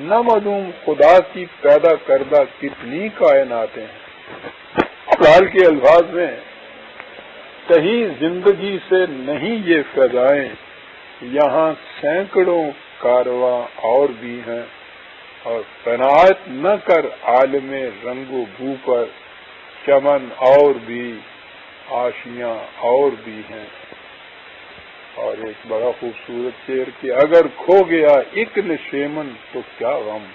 نہ معلوم خدا کی پیدا کردہ کتنی کائناتیں ہیں۔ قرآن کے الفاظ میں کہیں زندگی سے نہیں یہ فضائیں، یہاں سینکڑوں کارواں اور بھی ہیں، اور قناعت نہ کر عالم رنگ و بو پر، چمن اور بھی آشیاں اور بھی ہیں۔ اور ایک بڑا خوبصورت شعر کہ اگر کھو گیا ایک نشیمن تو کیا غم،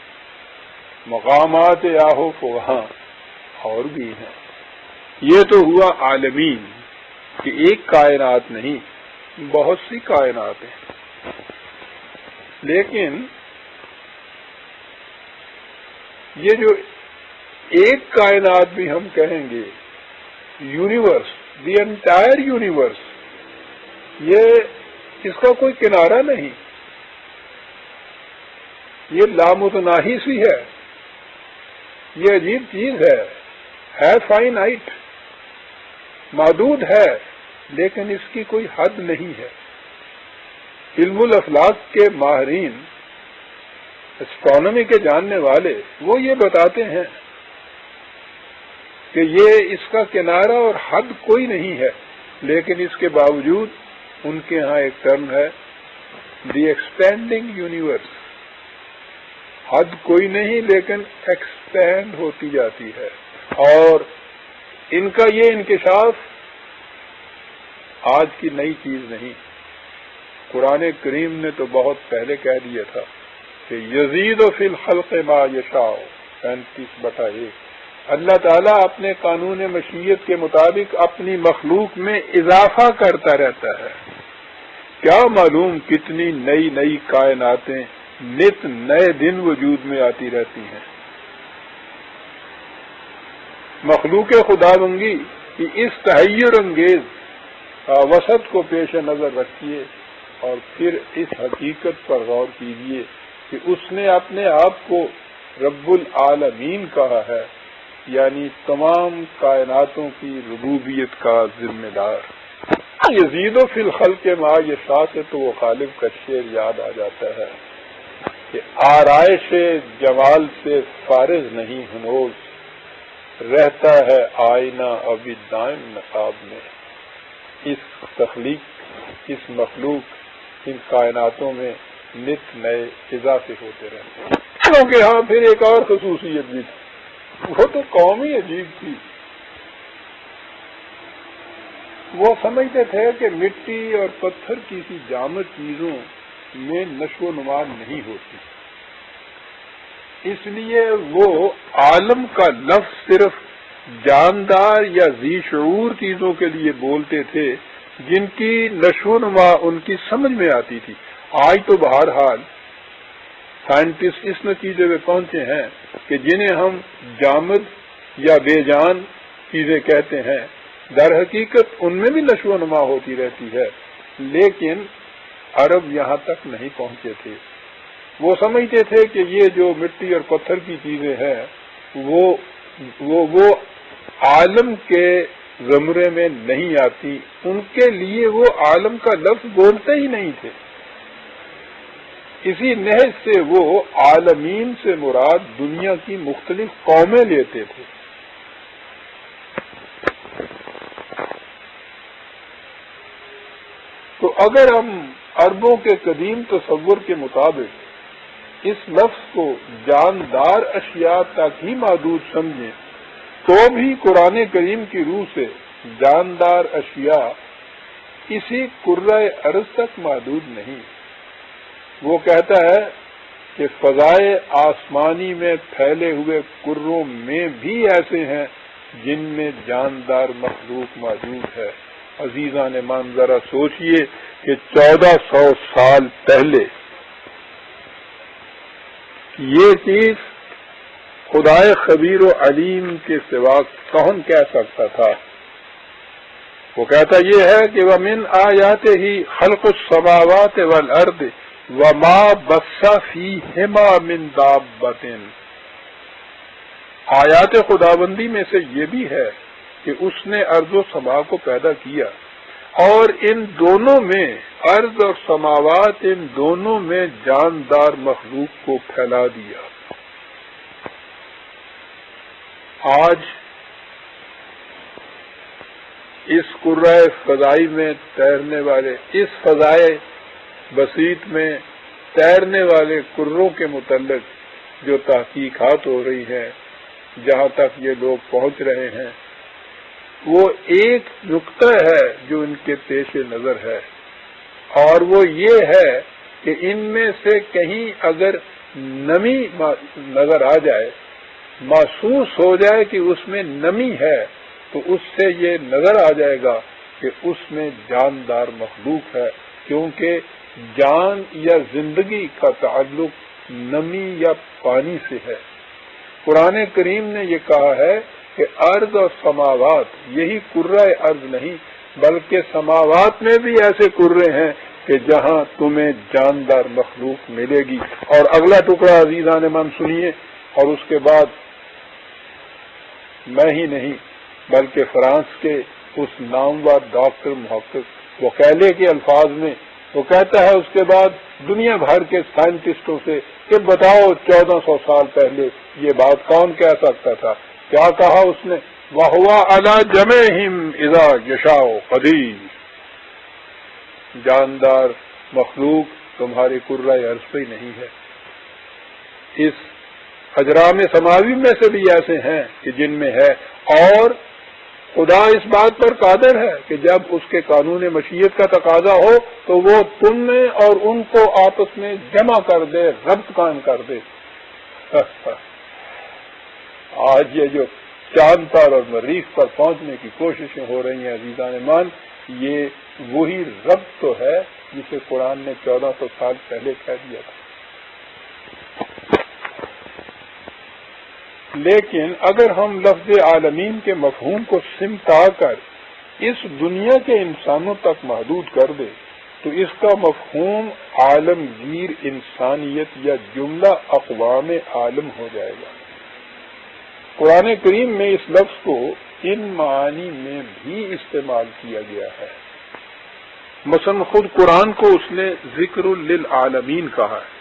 مقامات آہو وہاں اور بھی ہیں۔ یہ تو ہوا عالمین کہ ایک کائنات نہیں بہت سی کائنات ہیں، لیکن یہ جو ایک کائنات بھی ہم کہیں گے یونیورس، دی انٹائر یونیورس، یہ اس کا کوئی کنارہ نہیں، یہ لامتناہی سی ہے، یہ عجیب چیز ہے فائنائٹ، محدود ہے، لیکن اس کی کوئی حد نہیں ہے۔ علم الافلاک کے ماہرین، اسٹرانومی کے جاننے والے، وہ یہ بتاتے ہیں کہ یہ اس کا کنارہ اور حد کوئی نہیں ہے، لیکن اس کے باوجود ان کے ہاں ایک ٹرم ہے دی ایکسپینڈنگ یونیورس، حد کوئی نہیں لیکن ایکسپینڈ ہوتی جاتی ہے۔ اور ان کا یہ انکشاف آج کی نئی چیز نہیں، قرآن کریم نے تو بہت پہلے کہہ دیا تھا کہ یزید فی الخلق ما یشاء 35/1، اللہ تعالیٰ اپنے قانون مشیت کے مطابق اپنی مخلوق میں اضافہ کرتا رہتا ہے۔ کیا معلوم کتنی نئی نئی کائناتیں نت نئے دن وجود میں آتی رہتی ہیں۔ مخلوق خداوندی کی اس تحیر انگیز وسعت کو پیش نظر رکھیے اور پھر اس حقیقت پر غور کیجیے کہ اس نے اپنے آپ کو رب العالمین کہا ہے، یعنی تمام کائناتوں کی ربوبیت کا ذمہ دار۔ یزید فی الخلق ما یشاء سے تو وہ خالق کا شعر یاد آ جاتا ہے کہ آرائش جمال سے فارغ نہیں ہنوز، رہتا ہے آئینہ ابھی دائم نصاب میں۔ اس تخلیق، اس مخلوق، ان کائناتوں میں نت نئے اضافے ہوتے رہتے ہیں۔ کیونکہ ہاں پھر ایک اور خصوصیت بھی تھی، وہ تو قوم ہی عجیب تھی. وہ سمجھتے تھے کہ مٹی اور پتھر کی سی جامد چیزوں میں نشو و نما نہیں ہوتی، اس لیے وہ عالم کا لفظ صرف جاندار یا ذی شعور چیزوں کے لیے بولتے تھے جن کی نشو و نما ان کی سمجھ میں آتی تھی. آج تو بہرحال سائنٹسٹ اس نتیجے میں پہنچے ہیں کہ جنہیں ہم جامد یا بے جان چیزیں کہتے ہیں، در حقیقت ان میں بھی نشو و نما ہوتی رہتی ہے، لیکن عرب یہاں تک نہیں پہنچے تھے. وہ سمجھتے تھے کہ یہ جو مٹی اور پتھر کی چیزیں ہیں وہ عالم کے زمرے میں نہیں آتی، ان کے لیے وہ عالم کا لفظ بولتے ہی نہیں تھے. اسی نہج سے وہ عالمین سے مراد دنیا کی مختلف قومیں لیتے تھے. تو اگر ہم عربوں کے قدیم تصور کے مطابق اس لفظ کو جاندار اشیاء تک ہی محدود سمجھیں تو بھی قرآن کریم کی روح سے جاندار اشیاء اسی کرۂ ارض تک محدود نہیں. وہ کہتا ہے کہ فضائے آسمانی میں پھیلے ہوئے کروں میں بھی ایسے ہیں جن میں جاندار مخلوق موجود ہے. عزیزان مان ذرا سوچئے کہ 1400 سال پہلے یہ چیز خدائے خبیر و علیم کے سوا کون کہہ سکتا تھا؟ وہ کہتا یہ ہے کہ وَمِنْ آیَاتِهِ خَلْقُ السَّمَاوَاتِ وَالْأَرْضِ وَمَا بَثَّ فِيهِمَا مِنْ دَابَّةٍ. آیات خداوندی میں سے یہ بھی ہے کہ اس نے ارض و سما کو پیدا کیا اور ان دونوں میں ارض اور سماوات ان دونوں میں جاندار مخلوق کو پھیلا دیا. آج اس کرۂ فضائی میں تیرنے والے، اس فضائے بسیط میں تیرنے والے کروں کے متعلق جو تحقیقات ہو رہی ہیں، جہاں تک یہ لوگ پہنچ رہے ہیں، وہ ایک نقطہ ہے جو ان کے پیش نظر ہے، اور وہ یہ ہے کہ ان میں سے کہیں اگر نمی نظر آ جائے، محسوس ہو جائے کہ اس میں نمی ہے، تو اس سے یہ نظر آ جائے گا کہ اس میں جاندار مخلوق ہے، کیونکہ جان یا زندگی کا تعلق نمی یا پانی سے ہے. قرآن کریم نے یہ کہا ہے کہ ارض اور سماوات، یہی کرۂ ارض نہیں بلکہ سماوات میں بھی ایسے کرے ہیں کہ جہاں تمہیں جاندار مخلوق ملے گی. اور اگلا ٹکڑا عزیزان من سنیے، اور اس کے بعد میں ہی نہیں بلکہ فرانس کے اس نامور ڈاکٹر محقق وکیلے کے الفاظ میں وہ کہتا ہے اس کے بعد دنیا بھر کے سائنٹسٹوں سے کہ بتاؤ 1400 سال پہلے یہ بات کون کہہ سکتا تھا؟ کیا کہا اس نے؟ وَهُوَ عَلَى جَمْعِهِمْ إِذَا يَشَاءُ قَدِيرٌ. جاندار مخلوق تمہارے کرۂ ارض پہ نہیں ہے. اس اجرام سماوی میں سے بھی ایسے ہیں کہ جن میں ہے، اور خدا اس بات پر قادر ہے کہ جب اس کے قانون مشیت کا تقاضا ہو تو وہ تم میں اور ان کو آپس میں جمع کر دے، ربط قائم کر دے. آج یہ جو چاند پر اور مریخ پر پہنچنے کی کوششیں ہو رہی ہیں عزیزان مان، یہ وہی ربط تو ہے جسے قرآن نے 1400 سال پہلے کہہ دیا تھا. لیکن اگر ہم لفظ عالمین کے مفہوم کو سمٹا کر اس دنیا کے انسانوں تک محدود کر دے تو اس کا مفہوم عالمگیر انسانیت یا جملہ اقوام عالم ہو جائے گا. قرآن کریم میں اس لفظ کو ان معانی میں بھی استعمال کیا گیا ہے. مثلا خود قرآن کو اس نے ذکر للعالمین کہا ہے،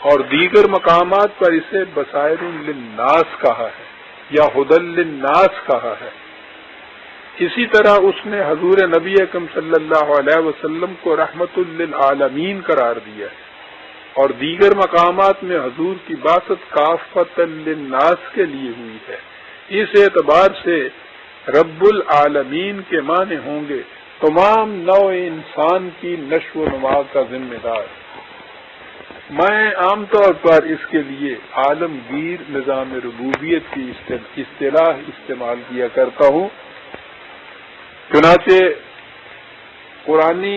اور دیگر مقامات پر اسے بصائر للناس کہا ہے یا ہدی للناس کہا ہے. اسی طرح اس نے حضور نبی اکرم صلی اللہ علیہ وسلم کو رحمت للعالمین قرار دیا ہے. اور دیگر مقامات میں حضور کی بعثت کافۃ للناس کے لیے ہوئی ہے۔ اس اعتبار سے رب العالمین کے معنی ہوں گے تمام نوع انسان کی نشو و نما کا ذمہ دار۔ میں عام طور پر اس کے لیے عالمگیر نظام ربوبیت کی اصطلاح استعمال کیا کرتا ہوں، چنانچہ قرآنی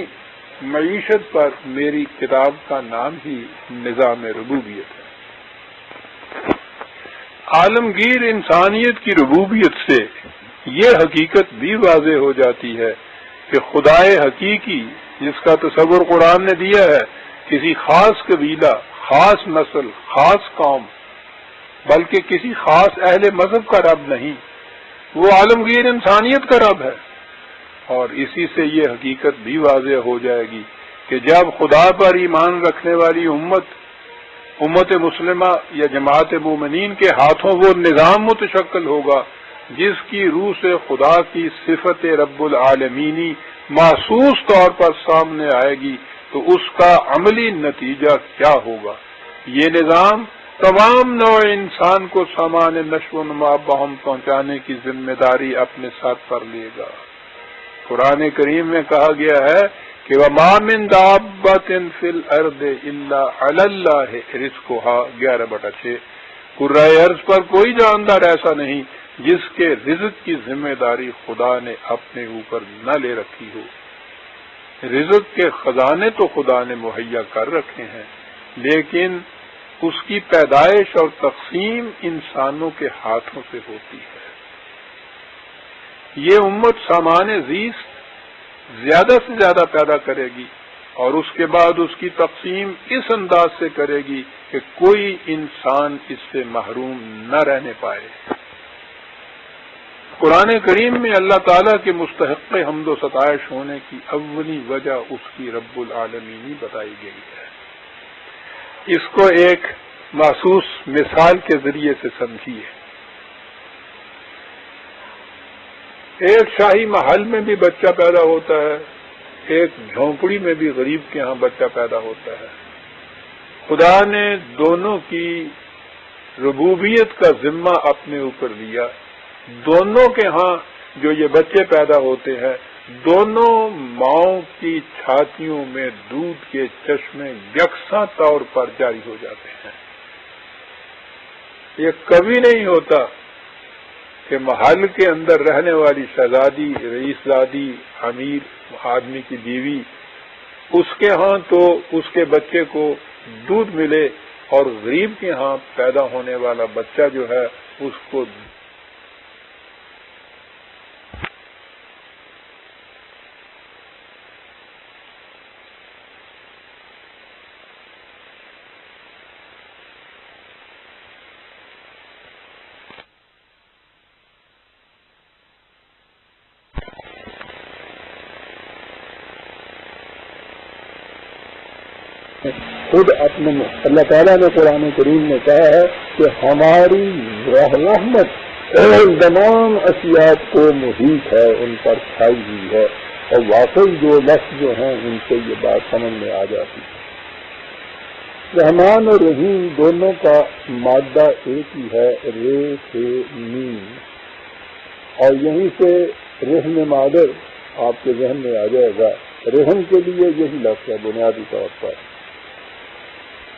معیشت پر میری کتاب کا نام ہی نظام ربوبیت ہے۔ عالمگیر انسانیت کی ربوبیت سے یہ حقیقت بھی واضح ہو جاتی ہے کہ خدائے حقیقی جس کا تصور قرآن نے دیا ہے کسی خاص قبیلہ، خاص نسل، خاص قوم، بلکہ کسی خاص اہل مذہب کا رب نہیں، وہ عالمگیر انسانیت کا رب ہے۔ اور اسی سے یہ حقیقت بھی واضح ہو جائے گی کہ جب خدا پر ایمان رکھنے والی امت مسلمہ یا جماعت مومنین کے ہاتھوں وہ نظام متشکل ہوگا جس کی روح سے خدا کی صفت رب العالمینی محسوس طور پر سامنے آئے گی، تو اس کا عملی نتیجہ کیا ہوگا؟ یہ نظام تمام نوع انسان کو سامان نشو و نما بہم پہنچانے کی ذمہ داری اپنے ساتھ پر لے گا۔ قرآن کریم میں کہا گیا ہے کہ وَمَا مِن دَابَّةٍ فِي الْأَرْضِ إِلَّا عَلَى اللَّهِ رِزْقُهَا 11/6۔ کرۂ ارض پر کوئی جاندار ایسا نہیں جس کے رزق کی ذمہ داری خدا نے اپنے اوپر نہ لے رکھی ہو۔ رزق کے خزانے تو خدا نے مہیا کر رکھے ہیں، لیکن اس کی پیدائش اور تقسیم انسانوں کے ہاتھوں سے ہوتی ہے۔ یہ امت سامان زیست زیادہ سے زیادہ پیدا کرے گی اور اس کے بعد اس کی تقسیم اس انداز سے کرے گی کہ کوئی انسان اس سے محروم نہ رہنے پائے۔ قرآن کریم میں اللہ تعالیٰ کے مستحق حمد و ستائش ہونے کی اولی وجہ اس کی رب العالمینی بتائی گئی ہے۔ اس کو ایک محسوس مثال کے ذریعے سے سمجھیے۔ ایک شاہی محل میں بھی بچہ پیدا ہوتا ہے، ایک جھونپڑی میں بھی غریب کے ہاں بچہ پیدا ہوتا ہے۔ خدا نے دونوں کی ربوبیت کا ذمہ اپنے اوپر لیا۔ دونوں کے ہاں جو یہ بچے پیدا ہوتے ہیں، دونوں ماؤں کی چھاتیوں میں دودھ کے چشمے یکساں طور پر جاری ہو جاتے ہیں۔ یہ کبھی نہیں ہوتا کہ محل کے اندر رہنے والی شہزادی، رئیس زادی، امیر آدمی کی بیوی، اس کے ہاں تو اس کے بچے کو دودھ ملے اور غریب کے ہاں پیدا ہونے والا بچہ جو ہے اس کو خود اپنے اللہ تعالیٰ نے قرآن کریم میں کہا ہے کہ ہماری رحمت تمام اشیاء کو محیط ہے، ان پر چھائی ہوئی ہے، اور واقعی جو لفظ جو ہیں ان سے یہ بات سمجھ میں آ جاتی ہے۔ رحمان اور رحیم دونوں کا مادہ ایک ہی ہے، رے سے میم، اور یہیں سے رحم مادر آپ کے ذہن میں آ جائے گا۔ رحم کے لیے یہی لفظ ہے بنیادی طور پر۔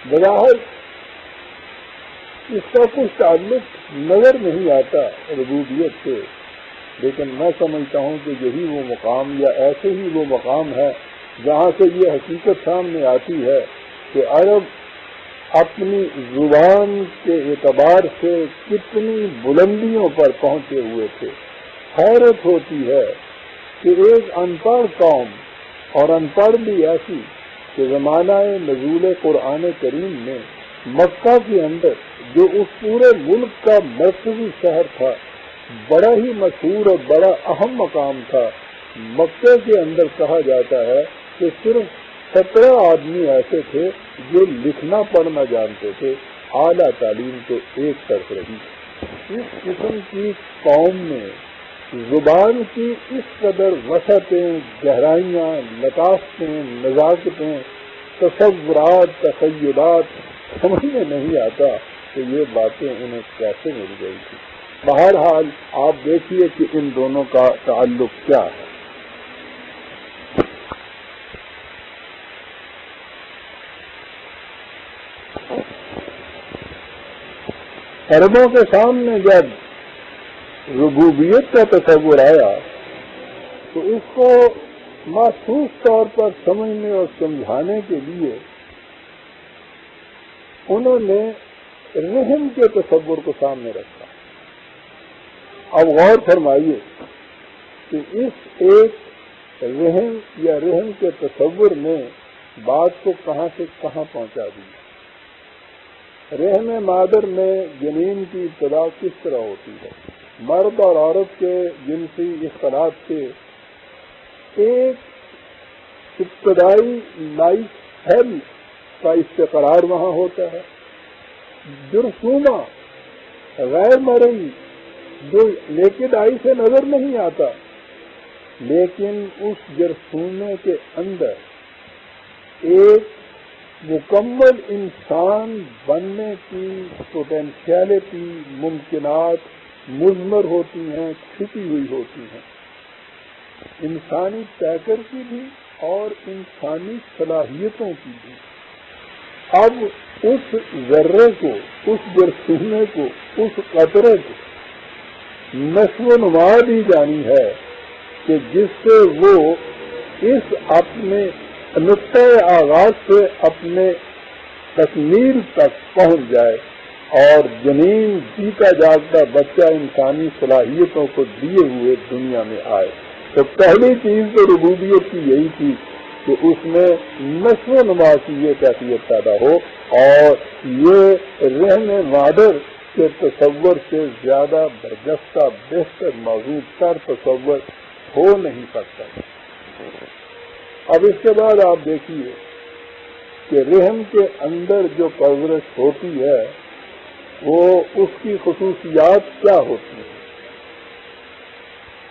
بظاہر اس کا کچھ تعلق نظر نہیں آتا ربوبیت سے، لیکن میں سمجھتا ہوں کہ یہی وہ مقام یا ایسے ہی وہ مقام ہے جہاں سے یہ حقیقت سامنے آتی ہے کہ عرب اپنی زبان کے اعتبار سے کتنی بلندیوں پر پہنچے ہوئے تھے۔ حیرت ہوتی ہے کہ ایک ان پڑھ قوم، اور ان پڑھ بھی ایسی کہ زمانہ نزول قرآن کریم میں مکہ کے اندر جو اس پورے ملک کا مرکزی شہر تھا، بڑا ہی مشہور اور بڑا اہم مقام تھا، مکے کے اندر کہا جاتا ہے کہ صرف 17 آدمی ایسے تھے جو لکھنا پڑھنا جانتے تھے، اعلیٰ تعلیم تو ایک طرف رہی۔ اس قسم کی قوم میں زبان کی اس قدر وسعتیں، گہرائیاں، لطافتیں، نزاکتیں تصورات تخیلات سمجھ میں نہیں آتا کہ یہ باتیں انہیں کیسے مل گئی تھی۔ بہرحال آپ دیکھیے کہ ان دونوں کا تعلق کیا ہے۔ عربوں کے سامنے جب ربوبیت کا تصور آیا تو اس کو محسوس طور پر سمجھنے اور سمجھانے کے لیے انہوں نے رحم کے تصور کو سامنے رکھا۔ اب غور فرمائیے کہ اس ایک رحم یا رحم کے تصور نے بات کو کہاں سے کہاں پہنچا دی۔ رحم مادر میں جنین کی ابتدا کس طرح ہوتی ہے؟ مرد اور عورت کے جنسی اختلاط سے ایک ابتدائی لائف ہیل کا استقرار وہاں ہوتا ہے، جرثومہ غیر مرئی جو نیکڈ آئی سے نظر نہیں آتا، لیکن اس جرثومے کے اندر ایک مکمل انسان بننے کی پوٹینشیلٹی ممکنات مضمر ہوتی ہیں، چھپی ہوئی ہوتی ہیں، انسانی پیکر کی بھی اور انسانی صلاحیتوں کی بھی۔ اب اس ذرے کو، اس جرثومے کو، اس قطرے کو نشو و نما دی جانی ہے کہ جس سے وہ اس اپنے نقطۂ آغاز سے اپنے تکمیل تک پہنچ جائے اور جنین جیتا جاگتا بچہ انسانی صلاحیتوں کو دیے ہوئے دنیا میں آئے۔ تو پہلی چیز تو ربوبیت کی یہی تھی کہ اس میں نشو و نما کی یہ کیفیت پیدا ہو، اور یہ رحم مادر کے تصور سے زیادہ برجستہ بہتر موضوع تر تصور ہو نہیں سکتا۔ اب اس کے بعد آپ دیکھیے کہ رحم کے اندر جو پرورش ہوتی ہے وہ اس کی خصوصیات کیا ہوتی ہیں۔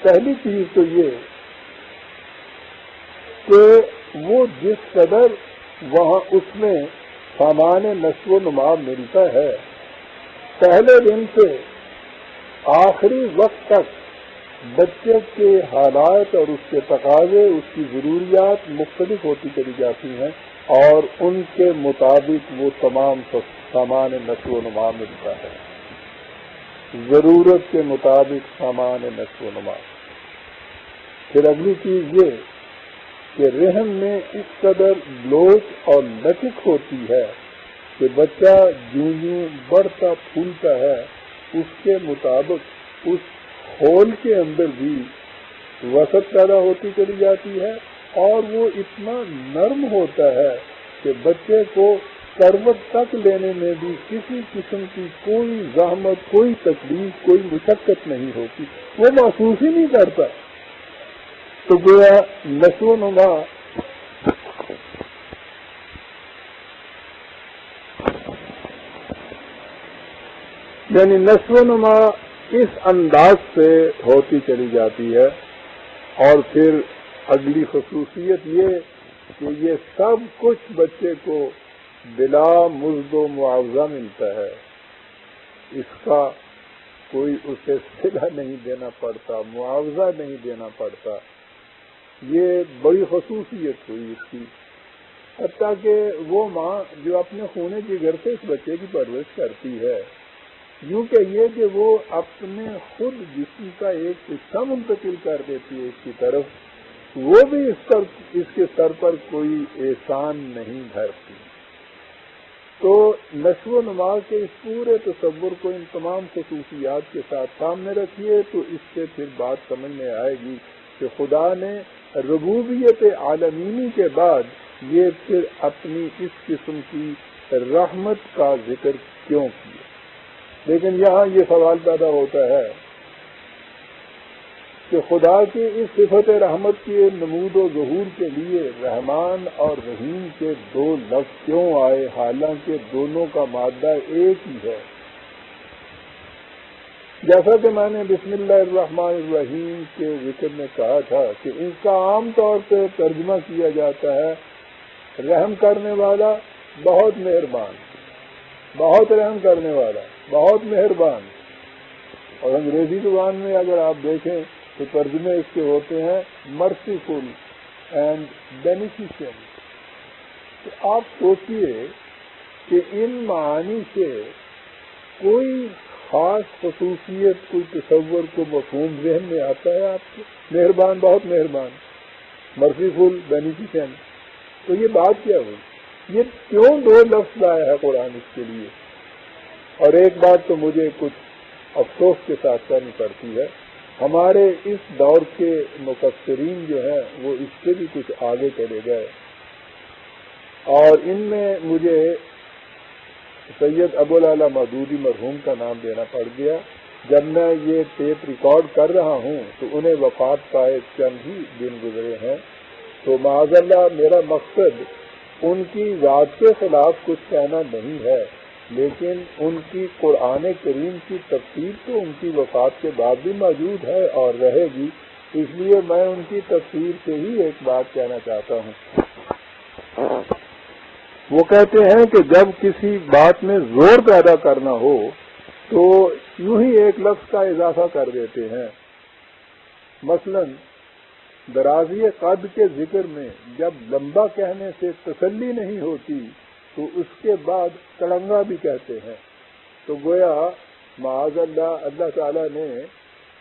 پہلی چیز تو یہ کہ وہ جس قدر وہاں اس میں سامان نشو و نما ملتا ہے، پہلے دن سے آخری وقت تک بچے کے حالات اور اس کے تقاضے، اس کی ضروریات مختلف ہوتی چلی جاتی ہیں اور ان کے مطابق وہ تمام سامان نشو و نما ملتا ہے، ضرورت کے مطابق سامان نشو و نما۔ پھر اگلی چیز یہ کہ رحم میں اس قدر لوچ اور لچک ہوتی ہے کہ بچہ جوں جوں بڑھتا پھولتا ہے اس کے مطابق اس ہول کے اندر بھی وسعت پیدا ہوتی چلی جاتی ہے، اور وہ اتنا نرم ہوتا ہے کہ بچے کو کروٹ تک لینے میں بھی کسی قسم کی کوئی زحمت، کوئی تکلیف، کوئی مشقت نہیں ہوتی، وہ محسوس ہی نہیں کرتا۔ تو گویا نشو و نما یعنی نشو و نما اس انداز سے ہوتی چلی جاتی ہے۔ اور پھر اگلی خصوصیت یہ کہ یہ سب کچھ بچے کو بلا مزد و معاوضہ ملتا ہے، اس کا کوئی اسے صلہ نہیں دینا پڑتا، معاوضہ نہیں دینا پڑتا۔ یہ بڑی خصوصیت ہوئی اس کی، حتیٰ کہ وہ ماں جو اپنے خونے جگر سے اس بچے کی پرورش کرتی ہے، یوں کہیے کہ وہ اپنے خود جسم کا ایک حصہ منتقل کر دیتی ہے اس کی طرف، وہ بھی اس کے سر پر کوئی احسان نہیں دھرتی۔ تو نشو و نما کے اس پورے تصور کو ان تمام خصوصیات کے ساتھ سامنے رکھیے تو اس سے پھر بات سمجھ میں آئے گی کہ خدا نے ربوبیت عالمینی کے بعد یہ پھر اپنی اس قسم کی رحمت کا ذکر کیوں کیا۔ لیکن یہاں یہ سوال پیدا ہوتا ہے کہ خدا کی اس صفت رحمت کے نمود و ظہور کے لیے رحمان اور رحیم کے دو لفظ کیوں آئے، حالانکہ دونوں کا مادہ ایک ہی ہے؟ جیسا کہ میں نے بسم اللہ الرحمن الرحیم کے ذکر میں کہا تھا کہ اس کا عام طور پہ ترجمہ کیا جاتا ہے رحم کرنے والا، بہت مہربان، بہت رحم کرنے والا، بہت مہربان۔ اور انگریزی زبان میں اگر آپ دیکھیں تو ترجمے اس کے ہوتے ہیں مرسیفل اینڈ بینیفیشینٹ۔ تو آپ سوچئے کہ ان معانی سے کوئی خاص خصوصیت، کوئی تصور کو مفہوم ذہن میں آتا ہے آپ کو؟ مہربان، بہت مہربان، مرسیفل، بینیفیشینٹ، تو یہ بات کیا ہوئی؟ یہ کیوں دو لفظ لایا ہے قرآن اس کے لیے؟ اور ایک بات تو مجھے کچھ افسوس کے ساتھ کہنی پڑتی ہے، ہمارے اس دور کے مفسرین جو ہیں وہ اس سے بھی کچھ آگے چلے گئے، اور ان میں مجھے سید ابو العلا مودودی مرحوم کا نام دینا پڑ گیا۔ جب میں یہ ٹیپ ریکارڈ کر رہا ہوں تو انہیں وفات پائے چند ہی دن گزرے ہیں، تو معاذ اللہ میرا مقصد ان کی ذات کے خلاف کچھ کہنا نہیں ہے، لیکن ان کی قرآن کریم کی تفسیر تو ان کی وفات کے بعد بھی موجود ہے اور رہے گی، اس لیے میں ان کی تفسیر سے ہی ایک بات کہنا چاہتا ہوں۔ وہ کہتے ہیں کہ جب کسی بات میں زور پیدا کرنا ہو تو یوں ہی ایک لفظ کا اضافہ کر دیتے ہیں۔ مثلا درازی قد کے ذکر میں جب لمبا کہنے سے تسلی نہیں ہوتی تو اس کے بعد تڑنگا بھی کہتے ہیں، تو گویا معاذ اللہ اللہ تعالیٰ نے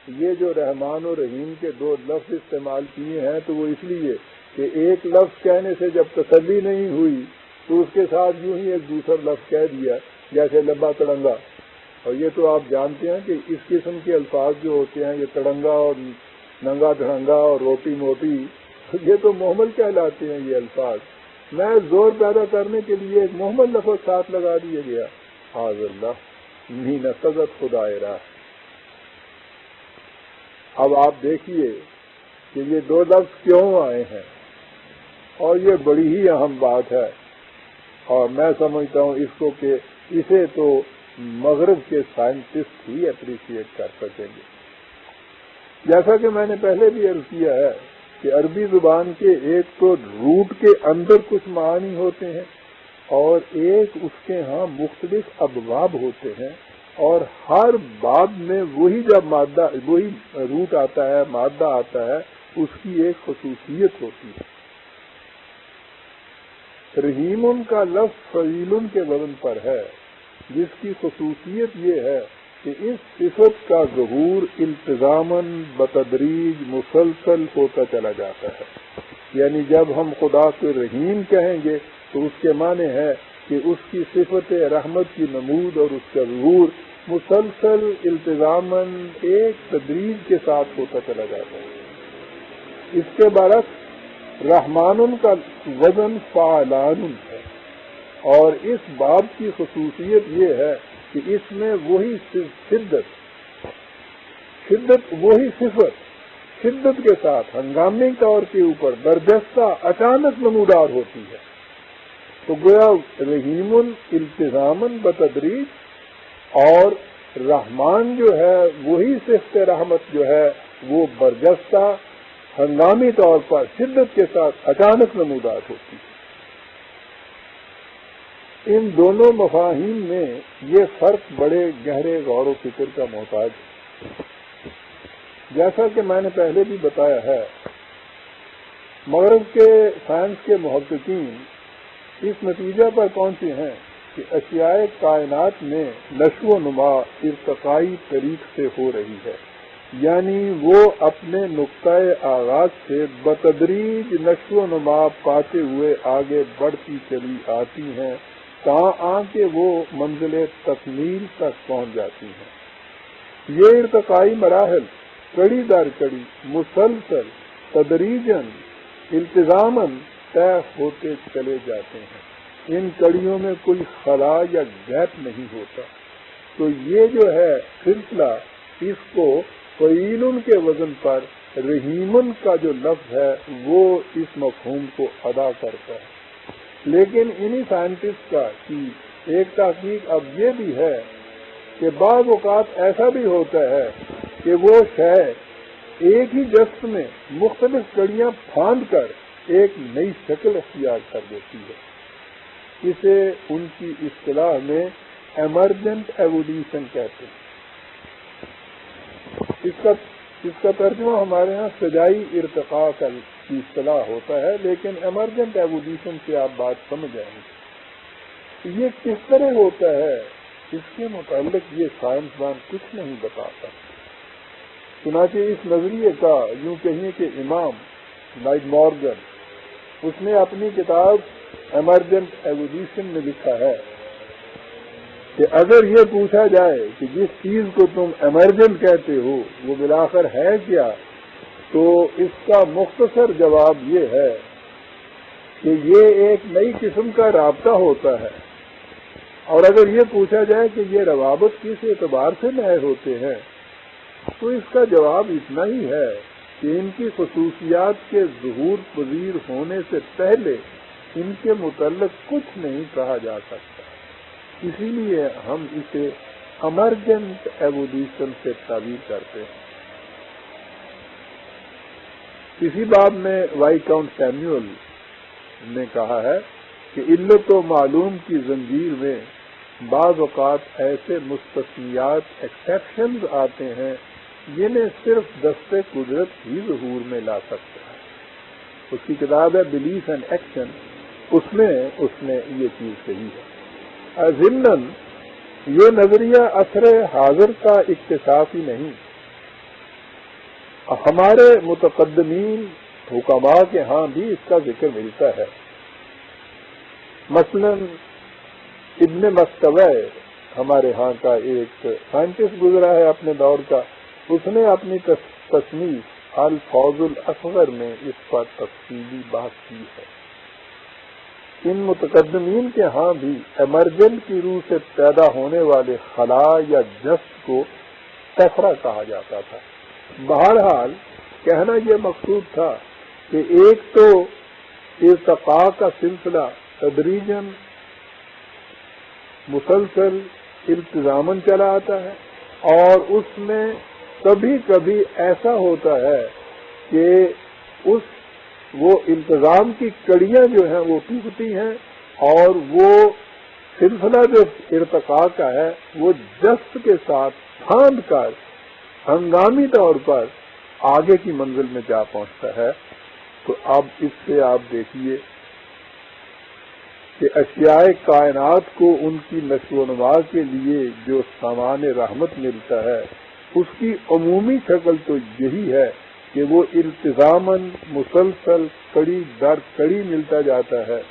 یہ جو رحمان و رحیم کے دو لفظ استعمال کیے ہیں تو وہ اس لیے کہ ایک لفظ کہنے سے جب تسلی نہیں ہوئی تو اس کے ساتھ یوں ہی ایک دوسرا لفظ کہہ دیا، جیسے لمبا تڑنگا۔ اور یہ تو آپ جانتے ہیں کہ اس قسم کے الفاظ جو ہوتے ہیں، یہ تڑنگا اور ننگا دھڑنگا اور روٹی موٹی، یہ تو محمل کہلاتے ہیں یہ الفاظ۔ میں زور پیدا کرنے کے لیے ایک محمل لفظ ساتھ لگا دیا گیا، حاض اللہ مین سزت خدا راہ۔ اب آپ دیکھیے کہ یہ دو لفظ کیوں آئے ہیں، اور یہ بڑی ہی اہم بات ہے، اور میں سمجھتا ہوں اس کو کہ اسے تو مغرب کے سائنٹسٹ ہی اپریشیٹ کر سکیں گے۔ جیسا کہ میں نے پہلے بھی عرض کیا ہے کہ عربی زبان کے ایک تو روٹ کے اندر کچھ معانی ہوتے ہیں اور ایک اس کے ہاں مختلف ابواب ہوتے ہیں، اور ہر باب میں وہی جب مادہ، وہی روٹ آتا ہے، مادہ آتا ہے، اس کی ایک خصوصیت ہوتی ہے۔ رحیم کا لفظ فعیل کے وزن پر ہے، جس کی خصوصیت یہ ہے کہ اس صفت کا ظہور التزاماً بتدریج مسلسل ہوتا چلا جاتا ہے۔ یعنی جب ہم خدا کو رحیم کہیں گے تو اس کے معنی ہے کہ اس کی صفت رحمت کی نمود اور اس کا ظہور مسلسل التزاماً ایک تدریج کے ساتھ ہوتا چلا جاتا ہے۔ اس کے برعکس رحمان کا وزن فعلان ہے، اور اس باب کی خصوصیت یہ ہے کہ اس میں وہی شدت وہی صفت شدت کے ساتھ ہنگامی طور کے اوپر برجستہ اچانک نمودار ہوتی ہے۔ تو گویا رحیم التزاماً بتدریج اور رحمان جو ہے وہی صفت رحمت جو ہے وہ برجستہ ہنگامی طور پر شدت کے ساتھ اچانک نمودار ہوتی ہے۔ ان دونوں مفاہیم میں یہ فرق بڑے گہرے غور و فکر کا محتاج ہے۔ جیسا کہ میں نے پہلے بھی بتایا ہے، مغرب کے سائنس کے محققین اس نتیجہ پر پہنچے ہیں کہ اشیاء کائنات میں نشو و نما ارتقائی طریق سے ہو رہی ہے، یعنی وہ اپنے نقطۂ آغاز سے بتدریج نشو و نما پاتے ہوئے آگے بڑھتی چلی آتی ہیں، تاں کہ وہ منزل تکمیل تک پہنچ جاتی ہیں۔ یہ ارتقائی مراحل کڑی در کڑی مسلسل تدریجاً التزاماً طے ہوتے چلے جاتے ہیں، ان کڑیوں میں کوئی خلا یا گیپ نہیں ہوتا۔ تو یہ جو ہے سلسلہ، اس کو فعیل کے وزن پر رحیم کا جو لفظ ہے وہ اس مفہوم کو ادا کرتا ہے۔ لیکن انہی سائنٹسٹ کا کی ایک تحقیق اب یہ بھی ہے کہ بعض اوقات ایسا بھی ہوتا ہے کہ وہ شے ایک ہی جست میں مختلف کڑیاں پھاند کر ایک نئی شکل اختیار کر دیتی ہے. اسے ان کی اصطلاح میں ایمرجنٹ ایوولوشن کہتے ہیں. اس کا ترجمہ ہمارے ہاں فضائی ارتقاء کی اصطلاح ہوتا ہے، لیکن ایمرجنٹ ایوولوشن سے آپ بات سمجھ جائیں گے. یہ کس طرح ہوتا ہے اس کے متعلق یہ سائنسدان کچھ نہیں بتاتا. چنانچہ اس نظریے کا یوں کہیے کہ امام نائٹ مارگن اس نے اپنی کتاب ایمرجنٹ ایوولوشن میں لکھا ہے کہ اگر یہ پوچھا جائے کہ جس چیز کو تم ایمرجنٹ کہتے ہو وہ بالآخر ہے کیا، تو اس کا مختصر جواب یہ ہے کہ یہ ایک نئی قسم کا رابطہ ہوتا ہے. اور اگر یہ پوچھا جائے کہ یہ روابط کس اعتبار سے نئے ہوتے ہیں، تو اس کا جواب اتنا ہی ہے کہ ان کی خصوصیات کے ظہور پذیر ہونے سے پہلے ان کے متعلق کچھ نہیں کہا جا سکتا. اسی لیے ہم اسے ایمرجنٹ ایوولوشن سے تعبیر کرتے ہیں. اسی باب میں وائسکاؤنٹ سیموئل نے کہا ہے کہ علت و معلوم کی زنجیر میں بعض اوقات ایسے مستثنیات ایکسیپشنز آتے ہیں جنہیں صرف دست قدرت ہی ظہور میں لا سکتا ہے. اس کی کتاب ہے بلیف اینڈ ایکشن، اس میں اس نے یہ چیز کہی ہے. ضمناً یہ نظریہ عصر حاضر کا اکتشاف ہی نہیں، ہمارے متقدمین حکماء کے ہاں بھی اس کا ذکر ملتا ہے. مثلاً ابن مستوی ہمارے ہاں کا ایک سائنٹسٹ گزرا ہے اپنے دور کا، اس نے اپنی تصنیف الفوز الاصغر میں اس پر تفصیلی بات کی ہے. ان متقدمین کے ہاں بھی ایمرجنٹ کی روح سے پیدا ہونے والے خلا یا جست کو طفرہ کہا جاتا تھا. بہرحال کہنا یہ مقصود تھا کہ ایک تو ارتقاء کا سلسلہ تدریجاً مسلسل التزاماً چلا آتا ہے، اور اس میں کبھی کبھی ایسا ہوتا ہے کہ وہ التزام کی کڑیاں جو ہیں وہ ٹوٹتی ہیں، اور وہ سلسلہ جو ارتقاء کا ہے وہ جست کے ساتھ پھاند کر ہنگامی طور پر آگے کی منزل میں جا پہنچتا ہے. تو اب اس سے آپ دیکھیے کہ اشیاء کائنات کو ان کی نشو و نما کے لیے جو سامان رحمت ملتا ہے اس کی عمومی شکل تو یہی ہے کہ وہ التزاماً مسلسل کڑی در کڑی ملتا جاتا ہے.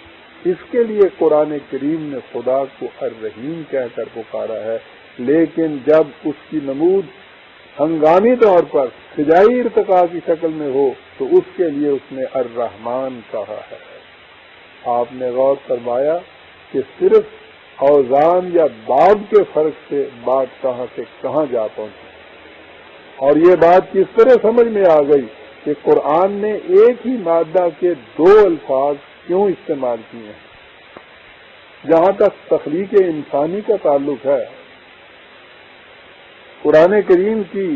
اس کے لیے قرآن کریم نے خدا کو الرحیم کہہ کر پکارا ہے، لیکن جب اس کی نمود ہنگامی طور پر فضائی ارتقاء کی شکل میں ہو تو اس کے لیے اس نے الرحمن کہا ہے. آپ نے غور فرمایا کہ صرف اوزان یا باب کے فرق سے بات کہاں سے کہاں جا پہنچی، اور یہ بات کس طرح سمجھ میں آ گئی کہ قرآن نے ایک ہی مادہ کے دو الفاظ کیوں استعمال کیے ہیں. جہاں تک تخلیق انسانی کا تعلق ہے، قرآن کریم کی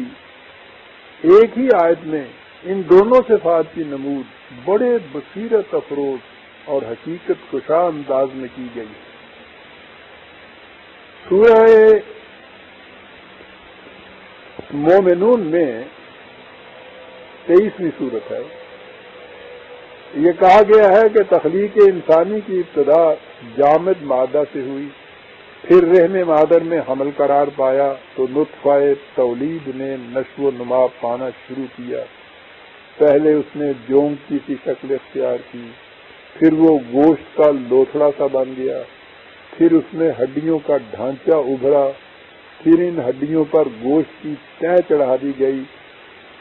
ایک ہی آیت میں ان دونوں صفات کی نمود بڑے بصیرت افروز اور حقیقت کشا انداز میں کی گئی. سورہ مومنون میں 23ویں سورت ہے، یہ کہا گیا ہے کہ تخلیق انسانی کی ابتدا جامد مادہ سے ہوئی، پھر رحم مادر میں حمل قرار پایا تو نطفہ تولید نے نشو و نما پانا شروع کیا. پہلے اس نے جونگ کی سی شکل اختیار کی، پھر وہ گوشت کا لوتھڑا سا بن گیا، پھر اس میں ہڈیوں کا ڈھانچہ ابھرا، پھر ان ہڈیوں پر گوشت کی تہ چڑھا دی گئی،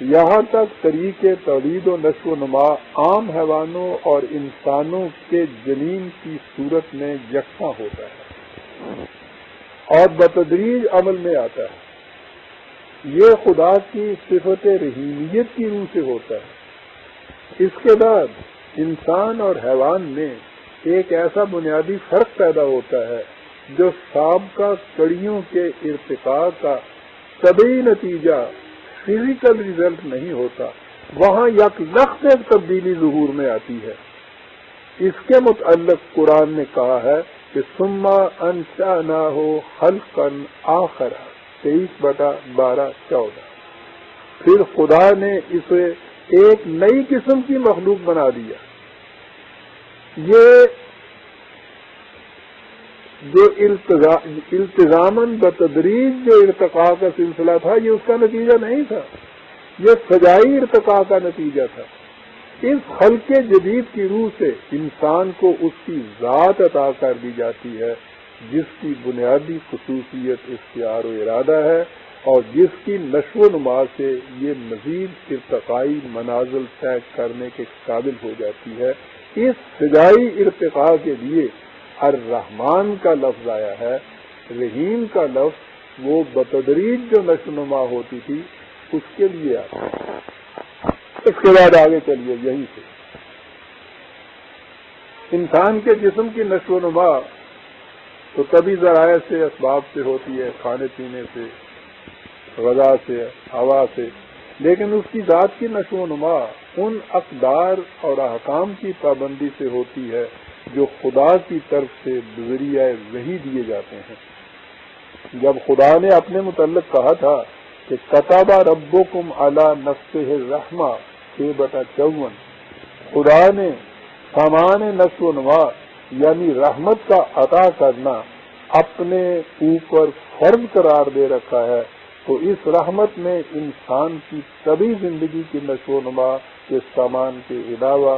یہاں تک طریقے تولید و نشو و نما عام حیوانوں اور انسانوں کے جنین کی صورت میں یکساں ہوتا ہے اور بتدریج عمل میں آتا ہے. یہ خدا کی صفت رحیمیت کی روح سے ہوتا ہے. اس کے بعد انسان اور حیوان میں ایک ایسا بنیادی فرق پیدا ہوتا ہے جو سابقہ کڑیوں کے ارتقاء کا طبعی نتیجہ فزیکل ریزلٹ نہیں ہوتا، وہاں یک لخت ایک تبدیلی ظہور میں آتی ہے. اس کے متعلق قرآن نے کہا ہے کہ ثم انشأناہ خلقا آخر 23/12-14۔ پھر خدا نے اسے ایک نئی قسم کی مخلوق بنا دیا۔ یہ جو التزاماً بتدریج جو ارتقاء کا سلسلہ تھا، یہ اس کا نتیجہ نہیں تھا، یہ فجائی ارتقاء کا نتیجہ تھا۔ اس خلق جدید کی روح سے انسان کو اس کی ذات عطا کر دی جاتی ہے جس کی بنیادی خصوصیت اختیار و ارادہ ہے، اور جس کی نشو و نما سے یہ مزید ارتقائی منازل طے کرنے کے قابل ہو جاتی ہے۔ اس فضائی ارتقاء کے لیے الرحمن کا لفظ آیا ہے۔ رحیم کا لفظ وہ بتدریج جو نشو و نما ہوتی تھی اس کے لیے آتا ہے۔ اس کے بعد آگے چلیے یہیں سے انسان کے جسم کی نشو و نما تو کبھی ذرائع سے، اسباب سے ہوتی ہے، کھانے پینے سے، غذا سے، ہوا سے، لیکن اس کی ذات کی نشو و نما ان اقدار اور احکام کی پابندی سے ہوتی ہے جو خدا کی طرف سے بذریعہ وحی دیے جاتے ہیں۔ جب خدا نے اپنے متعلق کہا تھا کہ کتب ربکم علی نفسہ الرحمہ 6/54، خدا نے سامان نشو و نما یعنی رحمت کا عطا کرنا اپنے اوپر فرض قرار دے رکھا ہے، تو اس رحمت میں انسان کی طبی زندگی کی نشو و نما کے سامان کے علاوہ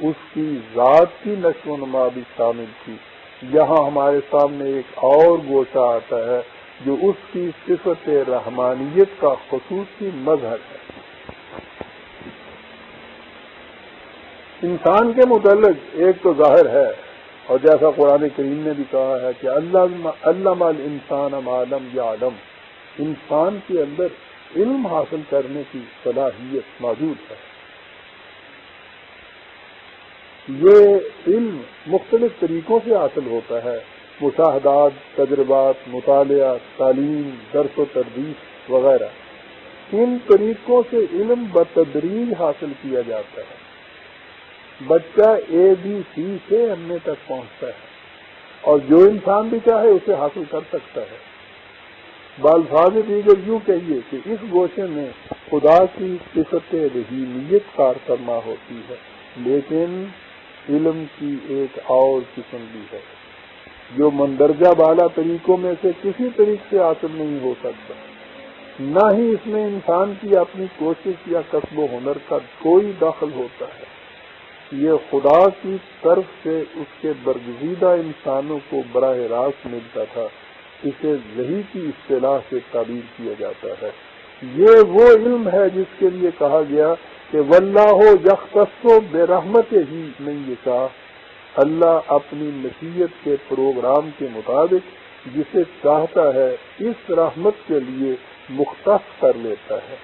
اس کی ذات کی نشو و نما بھی شامل تھی۔ یہاں ہمارے سامنے ایک اور گوشہ آتا ہے جو اس کی صفت رحمانیت کا خصوصی مظہر ہے۔ انسان کے متعلق ایک تو ظاہر ہے، اور جیسا قرآن کریم نے بھی کہا ہے کہ علم الانسان ما لم یعلم، انسان کے اندر علم حاصل کرنے کی صلاحیت موجود ہے۔ یہ علم مختلف طریقوں سے حاصل ہوتا ہے، مشاہدات، تجربات، مطالعہ، تعلیم، درس و تدریس وغیرہ۔ ان طریقوں سے علم بتدریج حاصل کیا جاتا ہے۔ بچہ ABC سے M تک پہنچتا ہے، اور جو انسان بھی چاہے اسے حاصل کر سکتا ہے۔ بالفاظ دیگر یوں کہیے کہ اس گوشے میں خدا کی صفت رحیمیت کارفرما ہوتی ہے، لیکن علم کی ایک اور قسم بھی ہے جو مندرجہ بالا طریقوں میں سے کسی طریق سے حاصل نہیں ہو سکتا، نہ ہی اس میں انسان کی اپنی کوشش یا کسب و ہنر کا کوئی دخل ہوتا ہے۔ یہ خدا کی طرف سے اس کے برگزیدہ انسانوں کو براہ راست ملتا تھا، اسے وحی کی اصطلاح سے تعبیر کیا جاتا ہے۔ یہ وہ علم ہے جس کے لیے کہا گیا کہ واللہ یختص برحمتہ من یشاء، اللہ اپنی مشیت کے پروگرام کے مطابق جسے چاہتا ہے اس رحمت کے لیے مختص کر لیتا ہے۔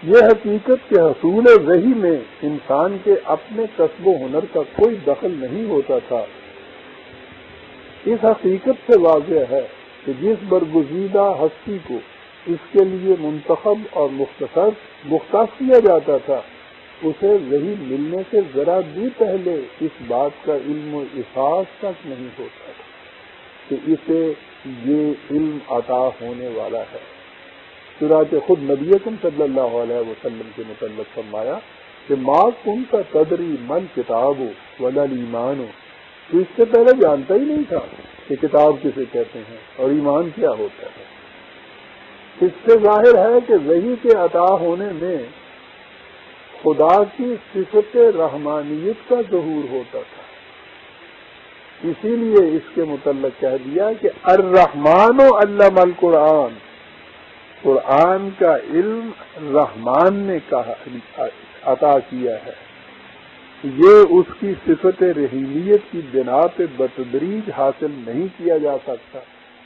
یہ حقیقت کے حصول وحی میں انسان کے اپنے کسب و ہنر کا کوئی دخل نہیں ہوتا تھا۔ اس حقیقت سے واضح ہے کہ جس برگزیدہ ہستی کو اس کے لیے منتخب اور مختص کیا جاتا تھا، اسے وحی ملنے سے ذرا بھی پہلے اس بات کا علم و احساس تک نہیں ہوتا تھا کہ اسے یہ علم عطا ہونے والا ہے۔ چنانچہ خود نبی اکرم صلی اللہ علیہ وسلم کے متعلق فرمایا کہ ما کنت تدری من کتاب ولا ایمان، تو اس سے پہلے جانتا ہی نہیں تھا کہ کتاب کسے کہتے ہیں اور ایمان کیا ہوتا ہے۔ اس سے ظاہر ہے کہ وحی کے عطا ہونے میں خدا کی صفت رحمانیت کا ظہور ہوتا تھا۔ اسی لیے اس کے متعلق کہہ دیا کہ الرحمن علم القرآن، قرآن کا علم رحمان نے عطا کیا ہے۔ یہ اس کی صفت رحیمیت کی بنا پہ بتدریج حاصل نہیں کیا جا سکتا،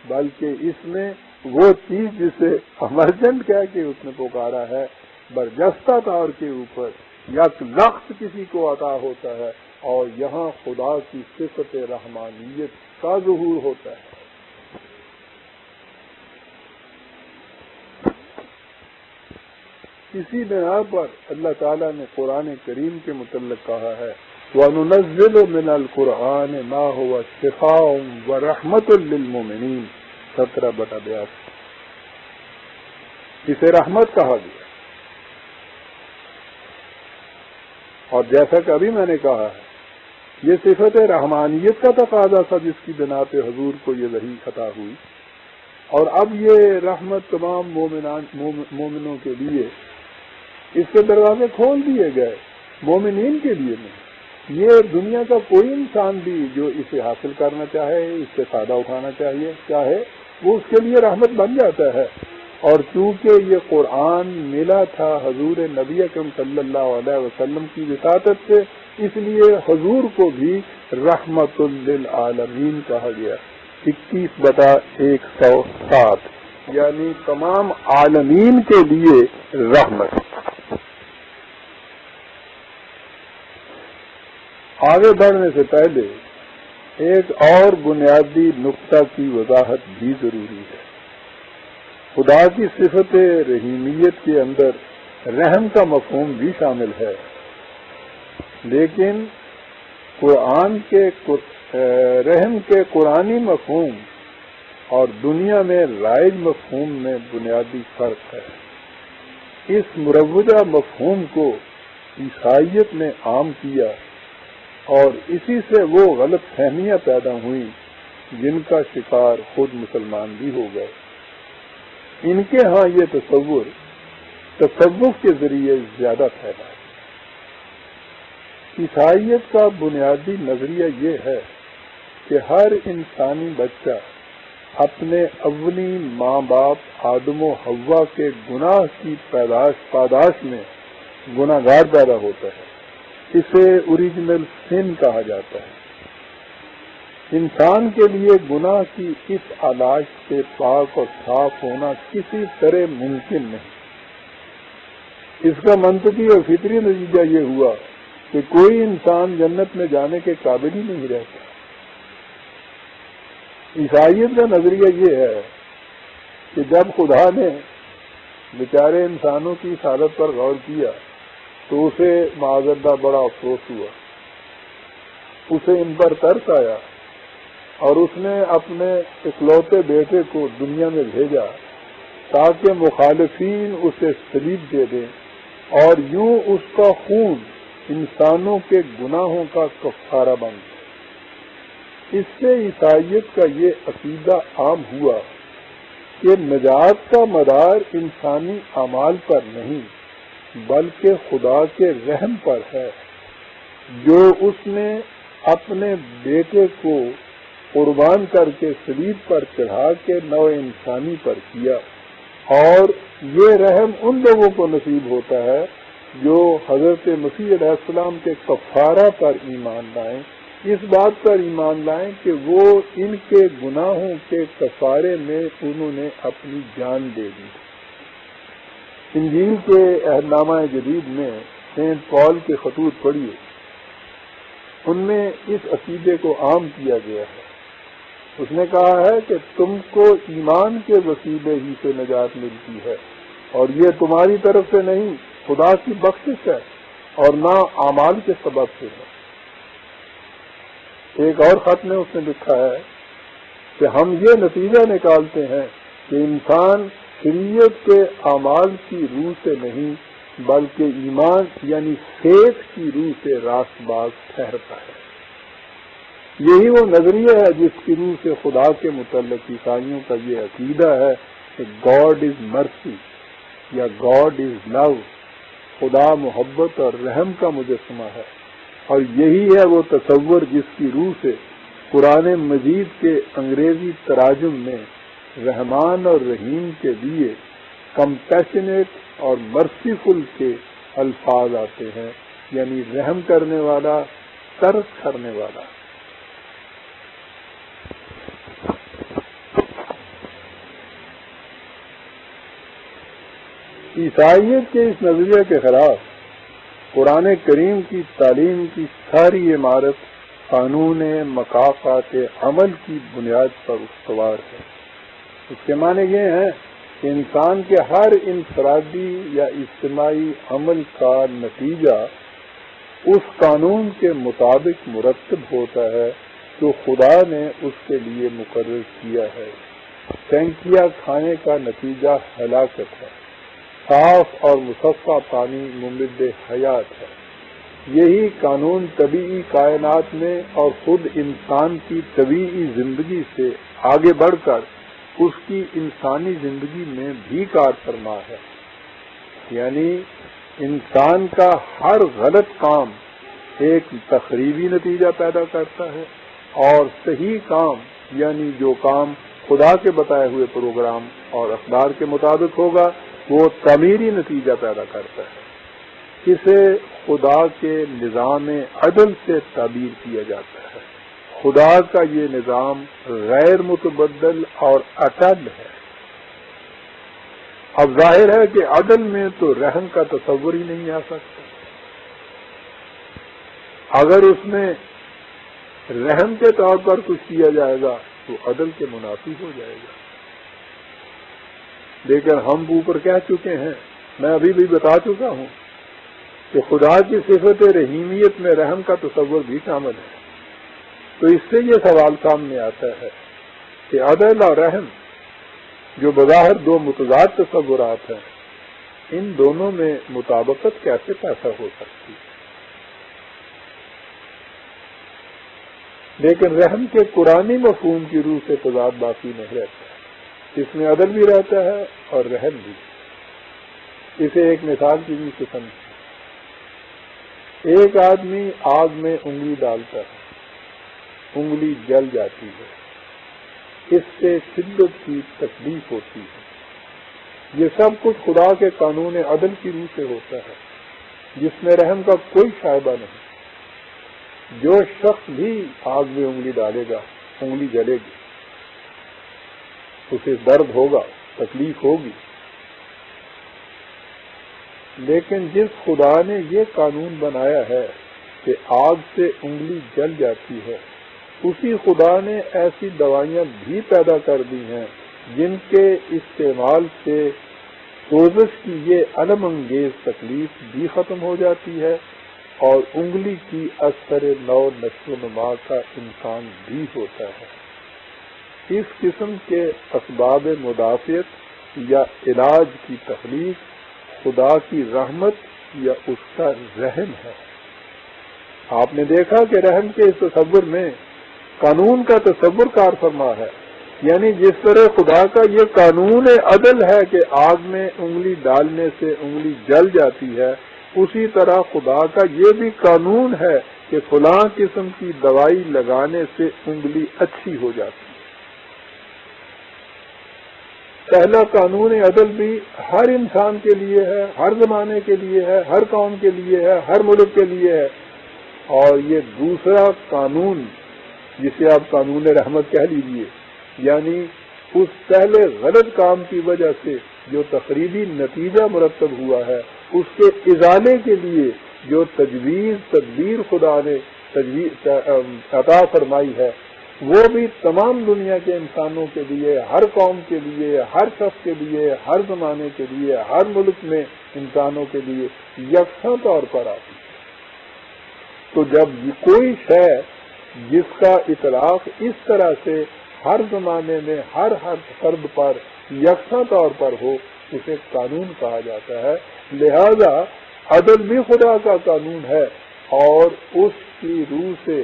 بلکہ اس میں وہ چیز جسے ایمرجنٹ کہہ کے اس نے پکارا ہے، برجستہ طور کے اوپر یک لخت کسی کو عطا ہوتا ہے، اور یہاں خدا کی صفت رحمانیت کا ظہور ہوتا ہے۔ اسی بنا پر اللہ تعالیٰ نے قرآن کریم کے متعلق کہا ہے وَنُنَزِّلُ مِنَ الْقُرْآنِ مَا هُوَ شِفَاءٌ وَرَحْمَةٌ لِّلْمُؤْمِنِينَ 17/82 اسے رحمت کہا گیا، اور جیسا کہ ابھی میں نے کہا ہے یہ صفت رحمانیت کا تقاضا تھا جس کی بنا پہ حضور کو یہ وحی عطا ہوئی، اور اب یہ رحمت تمام مومنوں کے لیے اس کے دروازے کھول دیے گئے، مومنین کے لیے نہیں۔ یہ دنیا کا کوئی انسان بھی جو اسے حاصل کرنا چاہے، اس سے فائدہ اٹھانا چاہے وہ اس کے لیے رحمت بن جاتا ہے۔ اور چونکہ یہ قرآن ملا تھا حضور نبی اکرم صلی اللہ علیہ وسلم کی وساطت سے، اس لیے حضور کو بھی رحمت للعالمین کہا گیا۔ 21/107 یعنی تمام عالمین کے لیے رحمت۔ آگے بڑھنے سے پہلے ایک اور بنیادی نقطہ کی وضاحت بھی ضروری ہے۔ خدا کی صفت رحیمیت کے اندر رحم کا مفہوم بھی شامل ہے، لیکن قرآن کے رحم کے قرآنی مفہوم اور دنیا میں رائج مفہوم میں بنیادی فرق ہے۔ اس مروجہ مفہوم کو عیسائیت نے عام کیا اور اسی سے وہ غلط فہمیاں پیدا ہوئیں جن کا شکار خود مسلمان بھی ہو گئے۔ ان کے ہاں یہ تصوف کے ذریعے زیادہ پھیلا ہے۔ عیسائیت کا بنیادی نظریہ یہ ہے کہ ہر انسانی بچہ اپنے اولی ماں باپ آدم و حوا کے گناہ کی پاداش میں گناہ گار پیدا ہوتا ہے۔ اسے اوریجنل سن کہا جاتا ہے۔ انسان کے لیے گناہ کی اس علاج سے پاک اور صاف ہونا کسی طرح ممکن نہیں۔ اس کا منطقی اور فطری نتیجہ یہ ہوا کہ کوئی انسان جنت میں جانے کے قابل ہی نہیں رہتا۔ عیسائیت کا نظریہ یہ ہے کہ جب خدا نے بیچارے انسانوں کی حالت پر غور کیا تو اسے معاذ اللہ بڑا افسوس ہوا، اسے ان پر ترس آیا اور اس نے اپنے اکلوتے بیٹے کو دنیا میں بھیجا تاکہ مخالفین اسے صلیب دے دیں اور یوں اس کا خون انسانوں کے گناہوں کا کفارہ بن گیا۔ اس سے عیسائیت کا یہ عقیدہ عام ہوا کہ نجات کا مدار انسانی اعمال پر نہیں بلکہ خدا کے رحم پر ہے، جو اس نے اپنے بیٹے کو قربان کر کے صلیب پر چڑھا کے نوع انسانی پر کیا، اور یہ رحم ان لوگوں کو نصیب ہوتا ہے جو حضرت مسیح علیہ السلام کے کفارہ پر ایمان لائیں، اس بات پر ایمان لائیں کہ وہ ان کے گناہوں کے کفارے میں انہوں نے اپنی جان دے دی۔ انجیل کے عہد نامہ جدید میں سینٹ پال کے خطوط پڑھیے، ان میں اس عقیدے کو عام کیا گیا ہے۔ اس نے کہا ہے کہ تم کو ایمان کے وسیلے ہی سے نجات ملتی ہے، اور یہ تمہاری طرف سے نہیں، خدا کی بخشش ہے، اور نہ اعمال کے سبب سے ہے۔ ایک اور خط میں اس نے لکھا ہے کہ ہم یہ نتیجہ نکالتے ہیں کہ انسان شریعت کے اعمال کی روح سے نہیں بلکہ ایمان یعنی فیتھ کی روح سے راست باز ٹھہرتا ہے۔ یہی وہ نظریہ ہے جس کی روح سے خدا کے متعلق عیسائیوں کا یہ عقیدہ ہے کہ گاڈ از مرسی یا گاڈ از لو، خدا محبت اور رحم کا مجسمہ ہے، اور یہی ہے وہ تصور جس کی روح سے قرآن مجید کے انگریزی تراجم میں رحمان اور رحیم کے لیے کمپیشنیٹ اور مرسیفل کے الفاظ آتے ہیں، یعنی رحم کرنے والا، ترس کرنے والا۔ عیسائیت کے اس نظریے کے خلاف قرآن کریم کی تعلیم کی ساری عمارت قانون مکافات عمل کی بنیاد پر استوار ہے۔ اس کے معنی یہ ہیں کہ انسان کے ہر انفرادی یا اجتماعی عمل کا نتیجہ اس قانون کے مطابق مرتب ہوتا ہے جو خدا نے اس کے لیے مقرر کیا ہے۔ ٹینکیاں کھانے کا نتیجہ ہلاکت ہے، صاف اور مصفا پانی ممد حیات ہے۔ یہی قانون طبیعی کائنات میں اور خود انسان کی طبیعی زندگی سے آگے بڑھ کر اس کی انسانی زندگی میں بھی کار فرما ہے، یعنی انسان کا ہر غلط کام ایک تخریبی نتیجہ پیدا کرتا ہے اور صحیح کام یعنی جو کام خدا کے بتائے ہوئے پروگرام اور اقدار کے مطابق ہوگا وہ تعمیری نتیجہ پیدا کرتا ہے۔ اسے خدا کے نظام عدل سے تعبیر کیا جاتا ہے۔ خدا کا یہ نظام غیر متبدل اور اٹل ہے۔ اب ظاہر ہے کہ عدل میں تو رحم کا تصور ہی نہیں آ سکتا۔ اگر اس میں رحم کے طور پر کچھ کیا جائے گا تو عدل کے منافی ہو جائے گا۔ لیکن ہم اوپر کہہ چکے ہیں، میں ابھی بھی بتا چکا ہوں کہ خدا کی صفت رحیمیت میں رحم کا تصور بھی شامل ہے۔ تو اس سے یہ سوال سامنے آتا ہے کہ عدل اور رحم جو بظاہر دو متضاد تصورات ہیں، ان دونوں میں مطابقت کیسے پیدا ہو سکتی ہے؟ لیکن رحم کے قرآنی مفہوم کی روح سے تضاد باقی نہیں رہتا، اس میں عدل بھی رہتا ہے اور رحم بھی۔ اسے ایک مثال کی بھی قسم ہے۔ ایک آدمی آگ میں انگلی ڈالتا ہے، انگلی جل جاتی ہے، اس سے شدت کی تکلیف ہوتی ہے۔ یہ سب کچھ خدا کے قانون عدل کی روح سے ہوتا ہے جس میں رحم کا کوئی شائبہ نہیں۔ جو شخص بھی آگ میں انگلی ڈالے گا انگلی جلے گی، اسے درد ہوگا، تکلیف ہوگی۔ لیکن جس خدا نے یہ قانون بنایا ہے کہ آگ سے انگلی جل جاتی ہے، اسی خدا نے ایسی دوائیاں بھی پیدا کر دی ہیں جن کے استعمال سے سوزش کی یہ الم انگیز تکلیف بھی ختم ہو جاتی ہے اور انگلی کی اثر نو نشو و نما کا امکان بھی ہوتا ہے۔ اس قسم کے اسباب مدافعت یا علاج کی تخلیق خدا کی رحمت یا اس کا رحم ہے۔ آپ نے دیکھا کہ رحم کے اس تصور میں قانون کا تصور کار فرما ہے، یعنی جس طرح خدا کا یہ قانون عدل ہے کہ آگ میں انگلی ڈالنے سے انگلی جل جاتی ہے، اسی طرح خدا کا یہ بھی قانون ہے کہ فلاں قسم کی دوائی لگانے سے انگلی اچھی ہو جاتی ہے۔ پہلا قانون عدل بھی ہر انسان کے لیے ہے، ہر زمانے کے لیے ہے، ہر قوم کے لیے ہے، ہر ملک کے لیے ہے، اور یہ دوسرا قانون جسے آپ قانون رحمت کہہ لیجئے، یعنی اس پہلے غلط کام کی وجہ سے جو تقریبی نتیجہ مرتب ہوا ہے اس کے ازالے کے لیے جو تجویز تدبیر خدا نے عطا فرمائی ہے، وہ بھی تمام دنیا کے انسانوں کے لیے، ہر قوم کے لیے، ہر شخص کے لیے، ہر زمانے کے لیے، ہر ملک میں انسانوں کے لیے یکساں طور پر آتی ہے۔ تو جب کوئی شے جس کا اطلاق اس طرح سے ہر زمانے میں ہر فرد پر یکساں طور پر ہو، اسے قانون کہا جاتا ہے۔ لہذا عدل بھی خدا کا قانون ہے اور اس کی روح سے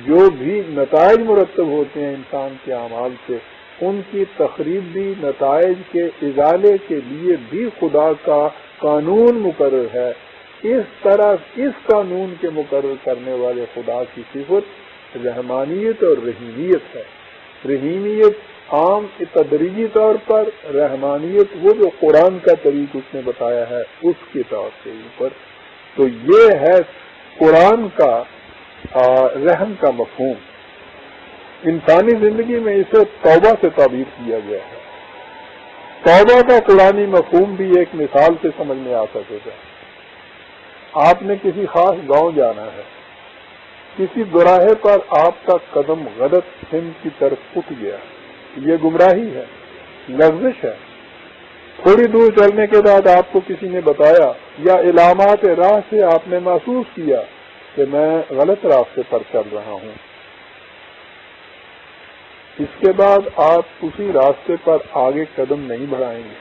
جو بھی نتائج مرتب ہوتے ہیں انسان کے اعمال سے، ان کی تخریبی نتائج کے ازالے کے لیے بھی خدا کا قانون مقرر ہے۔ اس طرح اس قانون کے مقرر کرنے والے خدا کی صفت رحمانیت اور رحیمیت ہے۔ رحیمیت عام تدریجی طور پر، رحمانیت وہ جو قرآن کا طریق اس نے بتایا ہے اس کے طور سے اوپر۔ تو یہ ہے قرآن کا رحم کا مفہوم۔ انسانی زندگی میں اسے توبہ سے تعبیر کیا گیا ہے۔ توبہ کا قرآنی مفہوم بھی ایک مثال سے سمجھ میں آ سکے گا۔ آپ نے کسی خاص گاؤں جانا ہے، کسی دوراہے پر آپ کا قدم غلط سمت کی طرف اٹھ گیا، یہ گمراہی ہے۔ لغزش ہے. تھوڑی دور چلنے کے بعد آپ کو کسی نے بتایا یا علامات راہ سے آپ نے محسوس کیا کہ میں غلط راستے پر چل رہا ہوں. اس کے بعد آپ اسی راستے پر آگے قدم نہیں بڑھائیں گے.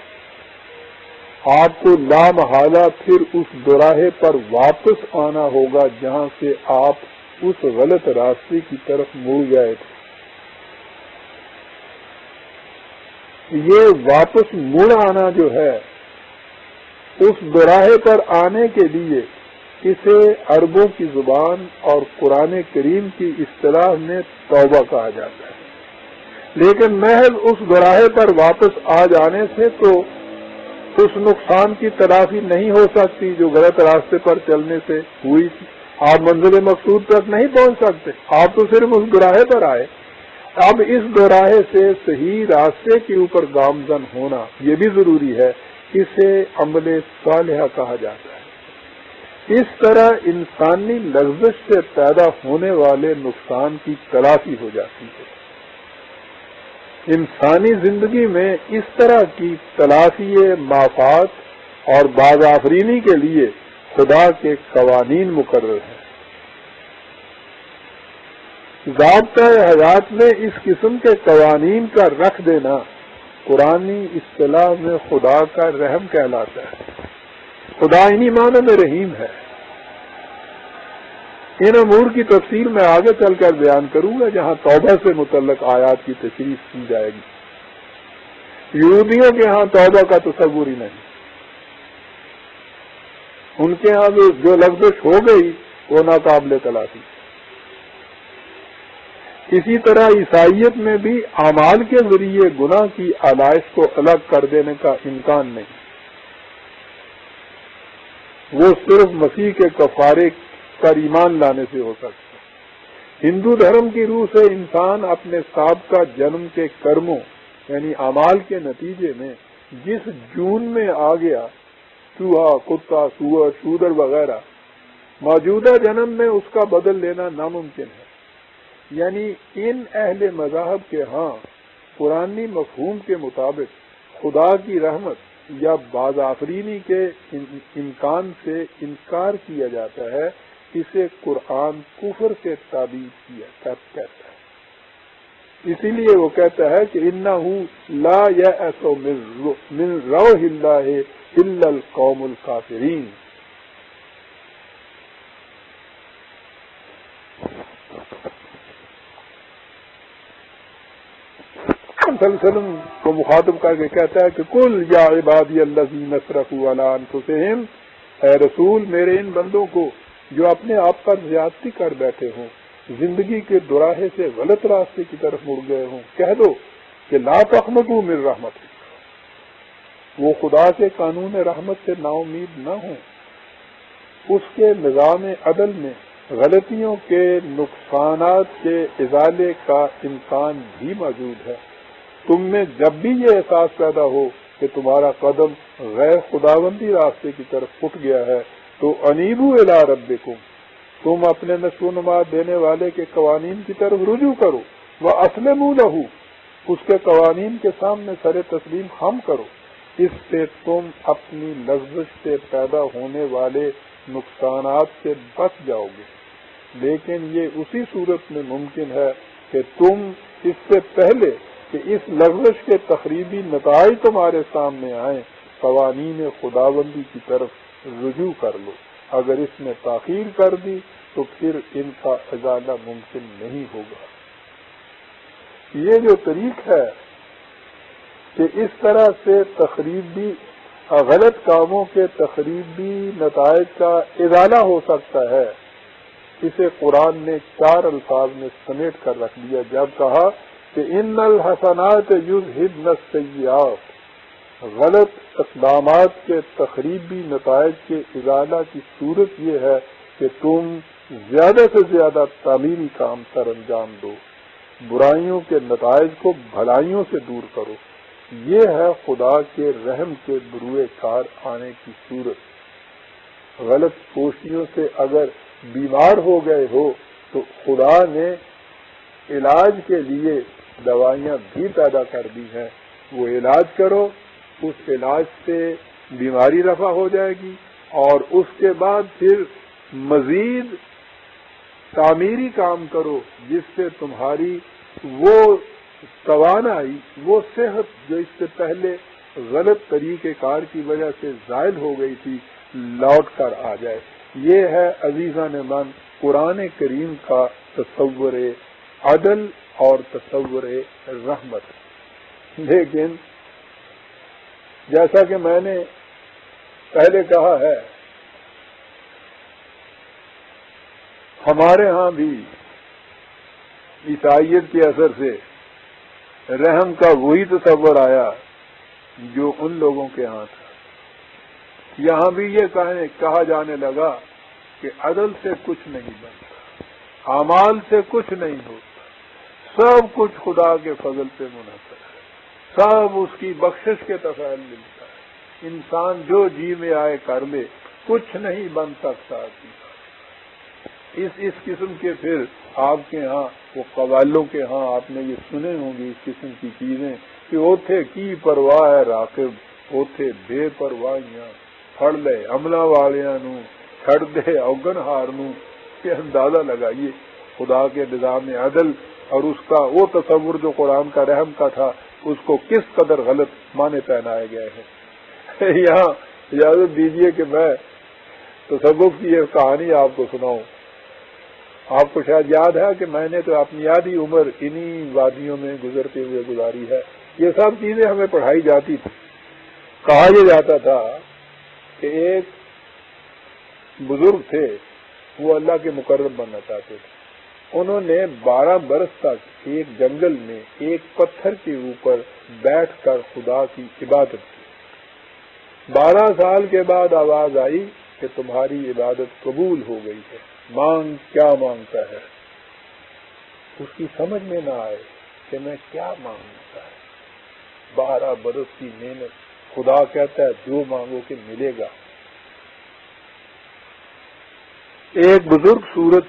آپ کو لامحالہ پھر اس دوراہے پر واپس آنا ہوگا جہاں سے آپ اس غلط راستے کی طرف مڑ گئے تھے. یہ واپس مڑ آنا جو ہے، اس دوراہے پر آنے کے لیے اسے عربوں کی زبان اور قرآن کریم کی اصطلاح میں توبہ کہا جاتا ہے. لیکن محض اس دوراہے پر واپس آ جانے سے تو اس نقصان کی تلافی نہیں ہو سکتی جو غلط راستے پر چلنے سے ہوئی تھی. آپ منزل مقصود تک نہیں پہنچ سکتے، آپ تو صرف اس دوراہے پر آئے. اب اس دوراہے سے صحیح راستے کے اوپر گامزن ہونا یہ بھی ضروری ہے. اسے عمل صالحہ کہا جاتا ہے. اس طرح انسانی لغزش سے پیدا ہونے والے نقصان کی تلافی ہو جاتی ہے. انسانی زندگی میں اس طرح کی تلافی مافات اور باز آفرینی کے لیے خدا کے قوانین مقرر ہیں. ضابطۂ حیات میں اس قسم کے قوانین کا رکھ دینا قرآنی اصطلاح میں خدا کا رحم کہلاتا ہے. خدا انہی معنی میں رحیم ہے. ان امور کی تفصیل میں آگے چل کر بیان کروں گا جہاں توبہ سے متعلق آیات کی تشریح کی جائے گی. یہودیوں کے ہاں توبہ کا تصور ہی نہیں. ان کے ہاں جو لغزش ہو گئی وہ ناقابل تلافی. اسی طرح عیسائیت میں بھی اعمال کے ذریعے گناہ کی علائش کو الگ کر دینے کا امکان نہیں. وہ صرف مسیح کے کفارے پر ایمان لانے سے ہو سکتا ہے. ہندو دھرم کی روح سے انسان اپنے سابقہ جنم کے کرموں یعنی اعمال کے نتیجے میں جس جون میں آ گیا، چوہا، کتا، سور، شودر وغیرہ، موجودہ جنم میں اس کا بدل لینا ناممکن ہے. یعنی ان اہل مذاہب کے ہاں قرآنی مفہوم کے مطابق خدا کی رحمت یا باز آفرینی کے امکان سے انکار کیا جاتا ہے. اسے قرآن کفر سے تعبیر کہتا ہے. اسی لیے وہ کہتا ہے کہ انہ لا یأس من روح اللہ الا القوم الکافرین. صلی اللہ علیہ وسلم کو مخاطب کر کے کہتا ہے کہ قل یا عبادی الذین اسرفوا علی انفسہم، اے رسول میرے ان بندوں کو جو اپنے آپ پر زیادتی کر بیٹھے ہوں، زندگی کے دوراہے سے غلط راستے کی طرف مڑ گئے ہوں، کہہ دو کہ لا تقنطوا من رحمت، وہ خدا کے قانون رحمت سے نا امید نہ ہوں. اس کے نظام عدل میں غلطیوں کے نقصانات کے ازالے کا امکان بھی موجود ہے. تم میں جب بھی یہ احساس پیدا ہو کہ تمہارا قدم غیر خداوندی راستے کی طرف اٹھ گیا ہے تو انیبوا الی ربکم، تم اپنے نشو و نما دینے والے کے قوانین کی طرف رجوع کرو. واسلموا لہ، اس کے قوانین کے سامنے سر تسلیم خم کرو. اس سے تم اپنی لغزش سے پیدا ہونے والے نقصانات سے بچ جاؤ گے. لیکن یہ اسی صورت میں ممکن ہے کہ تم اس سے پہلے کہ اس لغزش کے تخریبی نتائج تمہارے سامنے آئیں قوانین خداوندی کی طرف رجوع کر لو. اگر اس نے تاخیر کر دی تو پھر ان کا ازالہ ممکن نہیں ہوگا. یہ جو طریق ہے کہ اس طرح سے تخریبی غلط کاموں کے تخریبی نتائج کا ازالہ ہو سکتا ہے، اسے قرآن نے 4 الفاظ میں سمیٹ کر رکھ دیا جب کہا کہ ان الحسنات یذہبن السیئات. غلط اقدامات کے تخریبی نتائج کے ازالہ کی صورت یہ ہے کہ تم زیادہ سے زیادہ تعمیری کام سر انجام دو، برائیوں کے نتائج کو بھلائیوں سے دور کرو. یہ ہے خدا کے رحم کے بروئے کار آنے کی صورت. غلط کوششوں سے اگر بیمار ہو گئے ہو تو خدا نے علاج کے لیے دوائیاں بھی پیدا کر دی ہیں. وہ علاج کرو، اس علاج سے بیماری رفع ہو جائے گی، اور اس کے بعد پھر مزید تعمیری کام کرو جس سے تمہاری وہ توانائی، وہ صحت جو اس سے پہلے غلط طریقہ کار کی وجہ سے زائل ہو گئی تھی، لوٹ کر آ جائے۔ یہ ہے عزیزان من قرآن کریم کا تصور عدل اور تصور رحمت۔ لیکن جیسا کہ میں نے پہلے کہا ہے، ہمارے ہاں بھی عیسائیت کے اثر سے رحم کا وہی تصور آیا جو ان لوگوں کے ہاں تھا۔ یہاں بھی یہ کہا جانے لگا کہ عدل سے کچھ نہیں بنتا، اعمال سے کچھ نہیں ہوتا، سب کچھ خدا کے فضل سے منحصر ہے، سب اس کی بخشش کے تفعیل ملتا ہے، انسان جو جی میں آئے کر لے، کچھ نہیں بن سکتا۔ اس قسم کے پھر آپ کے ہاں وہ قبائلوں کے ہاں آپ نے یہ سنے ہوں گی اس قسم کی چیزیں کہ اوتھے کی پرواہ ہے راقب، اوتھے بے پرواہیاں پھڑ لے عملہ والیاں نو چھڑ دے اوگن ہار نو۔ یہ اندازہ لگائیے خدا کے نظام عدل اور اس کا وہ تصور جو قرآن کا رحم کا تھا، اس کو کس قدر غلط معنی پہنائے گئے ہیں۔ یہاں اجازت دیجیے کہ میں تصوف کی یہ کہانی آپ کو سناؤں۔ آپ کو شاید یاد ہے کہ میں نے تو اپنی آدھی عمر انہی وادیوں میں گزرتے ہوئے گزاری ہے۔ یہ سب چیزیں ہمیں پڑھائی جاتی تھی۔ کہا یہ جاتا تھا کہ ایک بزرگ تھے، وہ اللہ کے مقرب بننا چاہتے تھے۔ انہوں نے 12 برس تک ایک جنگل میں ایک پتھر کے اوپر بیٹھ کر خدا کی عبادت کی۔ 12 سال کے بعد آواز آئی کہ تمہاری عبادت قبول ہو گئی ہے، مانگ کیا مانگتا ہے۔ اس کی سمجھ میں نہ آئے کہ میں کیا مانگتا ہے۔ 12 برس کی محنت، خدا کہتا ہے جو مانگو کہ ملے گا۔ ایک بزرگ صورت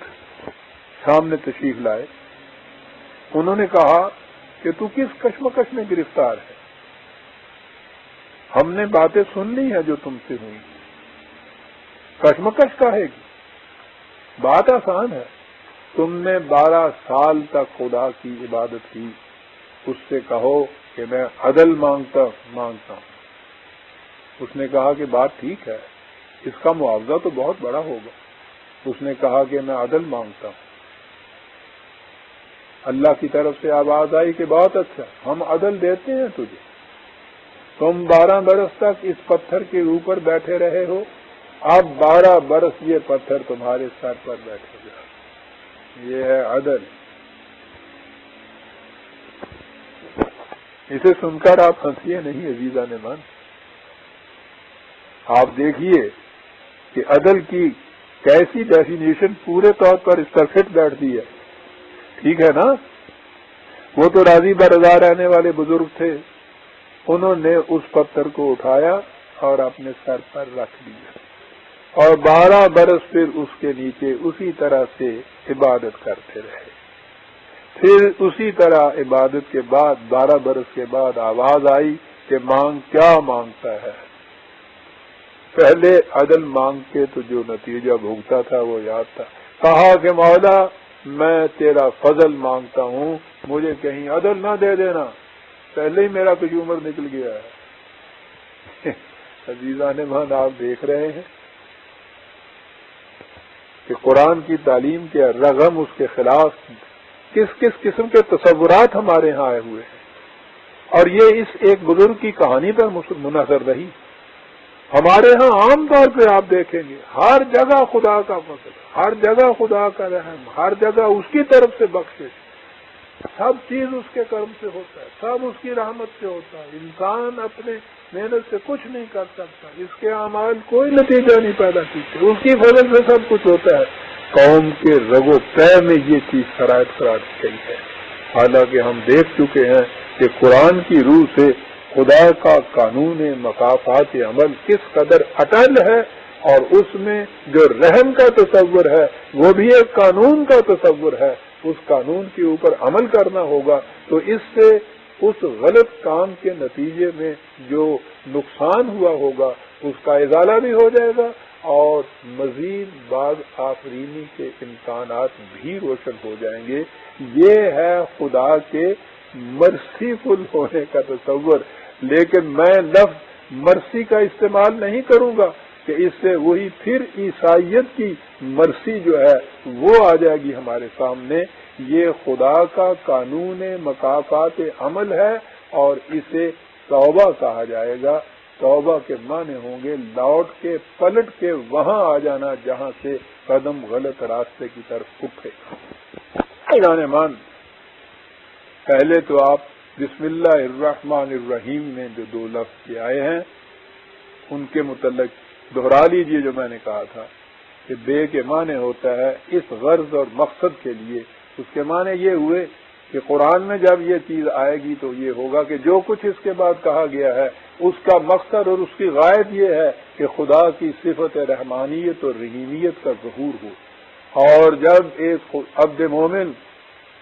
سامنے تشریف لائے، انہوں نے کہا کہ تو کس کشمکش میں گرفتار ہے؟ ہم نے باتیں سن لی ہیں جو تم سے ہوئی، کشمکش کاہے گی؟ بات آسان ہے، تم نے 12 سال تک خدا کی عبادت کی، اس سے کہو کہ میں عدل مانگتا ہوں۔ اس نے کہا کہ بات ٹھیک ہے، اس کا معاوضہ تو بہت بڑا ہوگا۔ اس نے کہا کہ میں عدل مانگتا ہوں۔ اللہ کی طرف سے آواز آئی کہ بہت اچھا، ہم عدل دیتے ہیں تجھے۔ تم 12 برس تک اس پتھر کے اوپر بیٹھے رہے ہو، اب 12 برس یہ پتھر تمہارے سر پر بیٹھے گا۔ یہ ہے عدل۔ اسے سن کر آپ ہنسیے نہیں عزیزان من، آپ دیکھیے کہ عدل کی کیسی ڈیفینیشن پورے طور پر اس پر فٹ بیٹھتی ہے۔ ٹھیک ہے نا؟ وہ تو راضی برضا رہنے والے بزرگ تھے، انہوں نے اس پتھر کو اٹھایا اور اپنے سر پر رکھ دیا، اور 12 برس پھر اس کے نیچے اسی طرح سے عبادت کرتے رہے۔ پھر اسی طرح عبادت کے بعد 12 برس کے بعد آواز آئی کہ مانگ کیا مانگتا ہے۔ پہلے عدل مانگ کے تو جو نتیجہ بھوگتا تھا وہ یاد تھا۔ کہا کہ مولا میں تیرا فضل مانگتا ہوں، مجھے کہیں عدل نہ دے دینا، پہلے ہی میرا کچھ عمر نکل گیا ہے۔ عزیزان من، آپ دیکھ رہے ہیں کہ قرآن کی تعلیم کے رغم اس کے خلاف کس کس قسم کے تصورات ہمارے ہاں آئے ہوئے ہیں، اور یہ اس ایک بزرگ کی کہانی پر منحصر رہی۔ ہمارے ہاں عام طور پہ آپ دیکھیں گے ہر جگہ خدا کا فضل، ہر جگہ خدا کا رحم، ہر جگہ اس کی طرف سے بخشش، سب چیز اس کے کرم سے ہوتا ہے، سب اس کی رحمت سے ہوتا ہے۔ انسان اپنے محنت سے کچھ نہیں کر سکتا، اس کے اعمال کوئی نتیجہ نہیں پیدا کرتے، اس کی فضل سے سب کچھ ہوتا ہے۔ قوم کے رگ و پے میں یہ چیز شرائط قرار دی گئی ہے، حالانکہ ہم دیکھ چکے ہیں کہ قرآن کی روح سے خدا کا قانون مکافات عمل کس قدر اٹل ہے، اور اس میں جو رحم کا تصور ہے وہ بھی ایک قانون کا تصور ہے۔ اس قانون کے اوپر عمل کرنا ہوگا، تو اس سے اس غلط کام کے نتیجے میں جو نقصان ہوا ہوگا اس کا ازالہ بھی ہو جائے گا اور مزید بعض آفرینی کے امکانات بھی روشن ہو جائیں گے۔ یہ ہے خدا کے مرسیفل ہونے کا تصور۔ لیکن میں لفظ مرسی کا استعمال نہیں کروں گا کہ اس سے وہی پھر عیسائیت کی مرسی جو ہے وہ آ جائے گی ہمارے سامنے۔ یہ خدا کا قانون مکافات عمل ہے اور اسے توبہ کہا جائے گا۔ توبہ کے معنی ہوں گے لوٹ کے پلٹ کے وہاں آ جانا جہاں سے قدم غلط راستے کی طرف اٹھے۔ جانے مان پہلے تو آپ بسم اللہ الرحمن الرحیم میں جو دو لفظ کے آئے ہیں ان کے متعلق دہرا لیجئے جو میں نے کہا تھا کہ بے کے معنی ہوتا ہے اس غرض اور مقصد کے لیے۔ اس کے معنی یہ ہوئے کہ قرآن میں جب یہ چیز آئے گی تو یہ ہوگا کہ جو کچھ اس کے بعد کہا گیا ہے اس کا مقصد اور اس کی غائب یہ ہے کہ خدا کی صفت رحمانیت اور رحیمیت کا ظہور ہو۔ اور جب ایک عبد مومن،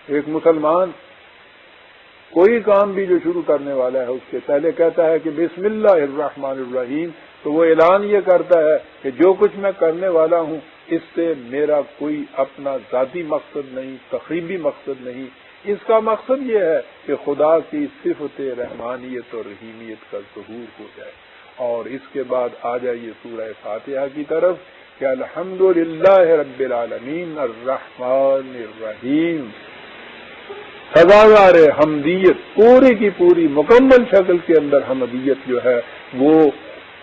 ایک مسلمان کوئی کام بھی جو شروع کرنے والا ہے اس کے پہلے کہتا ہے کہ بسم اللہ الرحمن الرحیم، تو وہ اعلان یہ کرتا ہے کہ جو کچھ میں کرنے والا ہوں اس سے میرا کوئی اپنا ذاتی مقصد نہیں، تقریبی مقصد نہیں، اس کا مقصد یہ ہے کہ خدا کی صفت رحمانیت اور رحیمیت کا ظہور ہو جائے۔ اور اس کے بعد آ جائیے سورہ فاتحہ کی طرف کہ الحمدللہ رب العالمین الرحمن الرحیم، سزاوار حمدیت پوری کی پوری مکمل شکل کے اندر حمدیت جو ہے وہ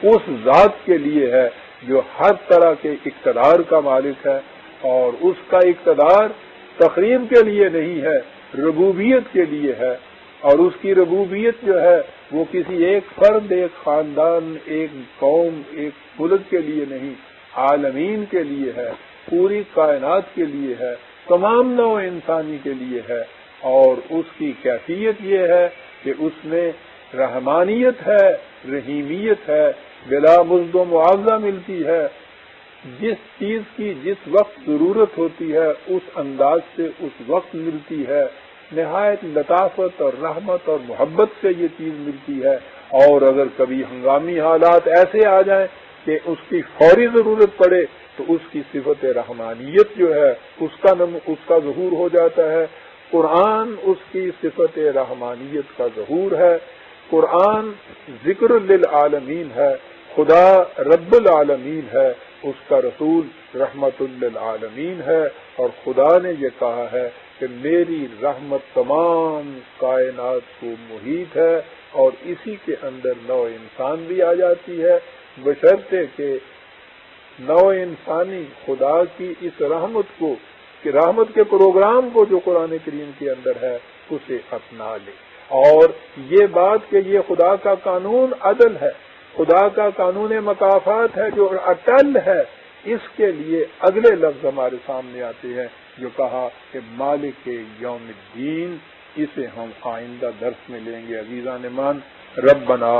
اس ذات کے لیے ہے جو ہر طرح کے اقتدار کا مالک ہے، اور اس کا اقتدار تقریب کے لیے نہیں ہے، ربوبیت کے لیے ہے۔ اور اس کی ربوبیت جو ہے وہ کسی ایک فرد، ایک خاندان، ایک قوم، ایک ملک کے لیے نہیں، عالمین کے لیے ہے، پوری کائنات کے لیے ہے، تمام نوع انسانی کے لیے ہے۔ اور اس کی کیفیت یہ ہے کہ اس میں رحمانیت ہے، رحیمیت ہے، بلا مزد و معاوضہ ملتی ہے، جس چیز کی جس وقت ضرورت ہوتی ہے اس انداز سے اس وقت ملتی ہے، نہایت لطافت اور رحمت اور محبت سے یہ چیز ملتی ہے۔ اور اگر کبھی ہنگامی حالات ایسے آ جائیں کہ اس کی فوری ضرورت پڑے تو اس کی صفت رحمانیت جو ہے اس کا ظہور ہو جاتا ہے۔ قرآن اس کی صفت رحمانیت کا ظہور ہے۔ قرآن ذکر للعالمین ہے، خدا رب العالمین ہے، اس کا رسول رحمت للعالمین ہے، اور خدا نے یہ کہا ہے کہ میری رحمت تمام کائنات کو محیط ہے، اور اسی کے اندر نوع انسان بھی آ جاتی ہے، بشرطے کہ نوع انسانی خدا کی اس رحمت کو، کہ رحمت کے پروگرام کو جو قرآن کریم کے اندر ہے اسے اپنا لے۔ اور یہ بات کہ یہ خدا کا قانون عدل ہے، خدا کا قانون مکافات ہے جو اٹل ہے، اس کے لیے اگلے لفظ ہمارے سامنے آتے ہیں جو کہا کہ مالک یوم الدین، اسے ہم آئندہ درس میں لیں گے۔ عزیزان مان، ربنا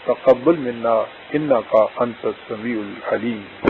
تقبل منا انک انت السمیع العلیم۔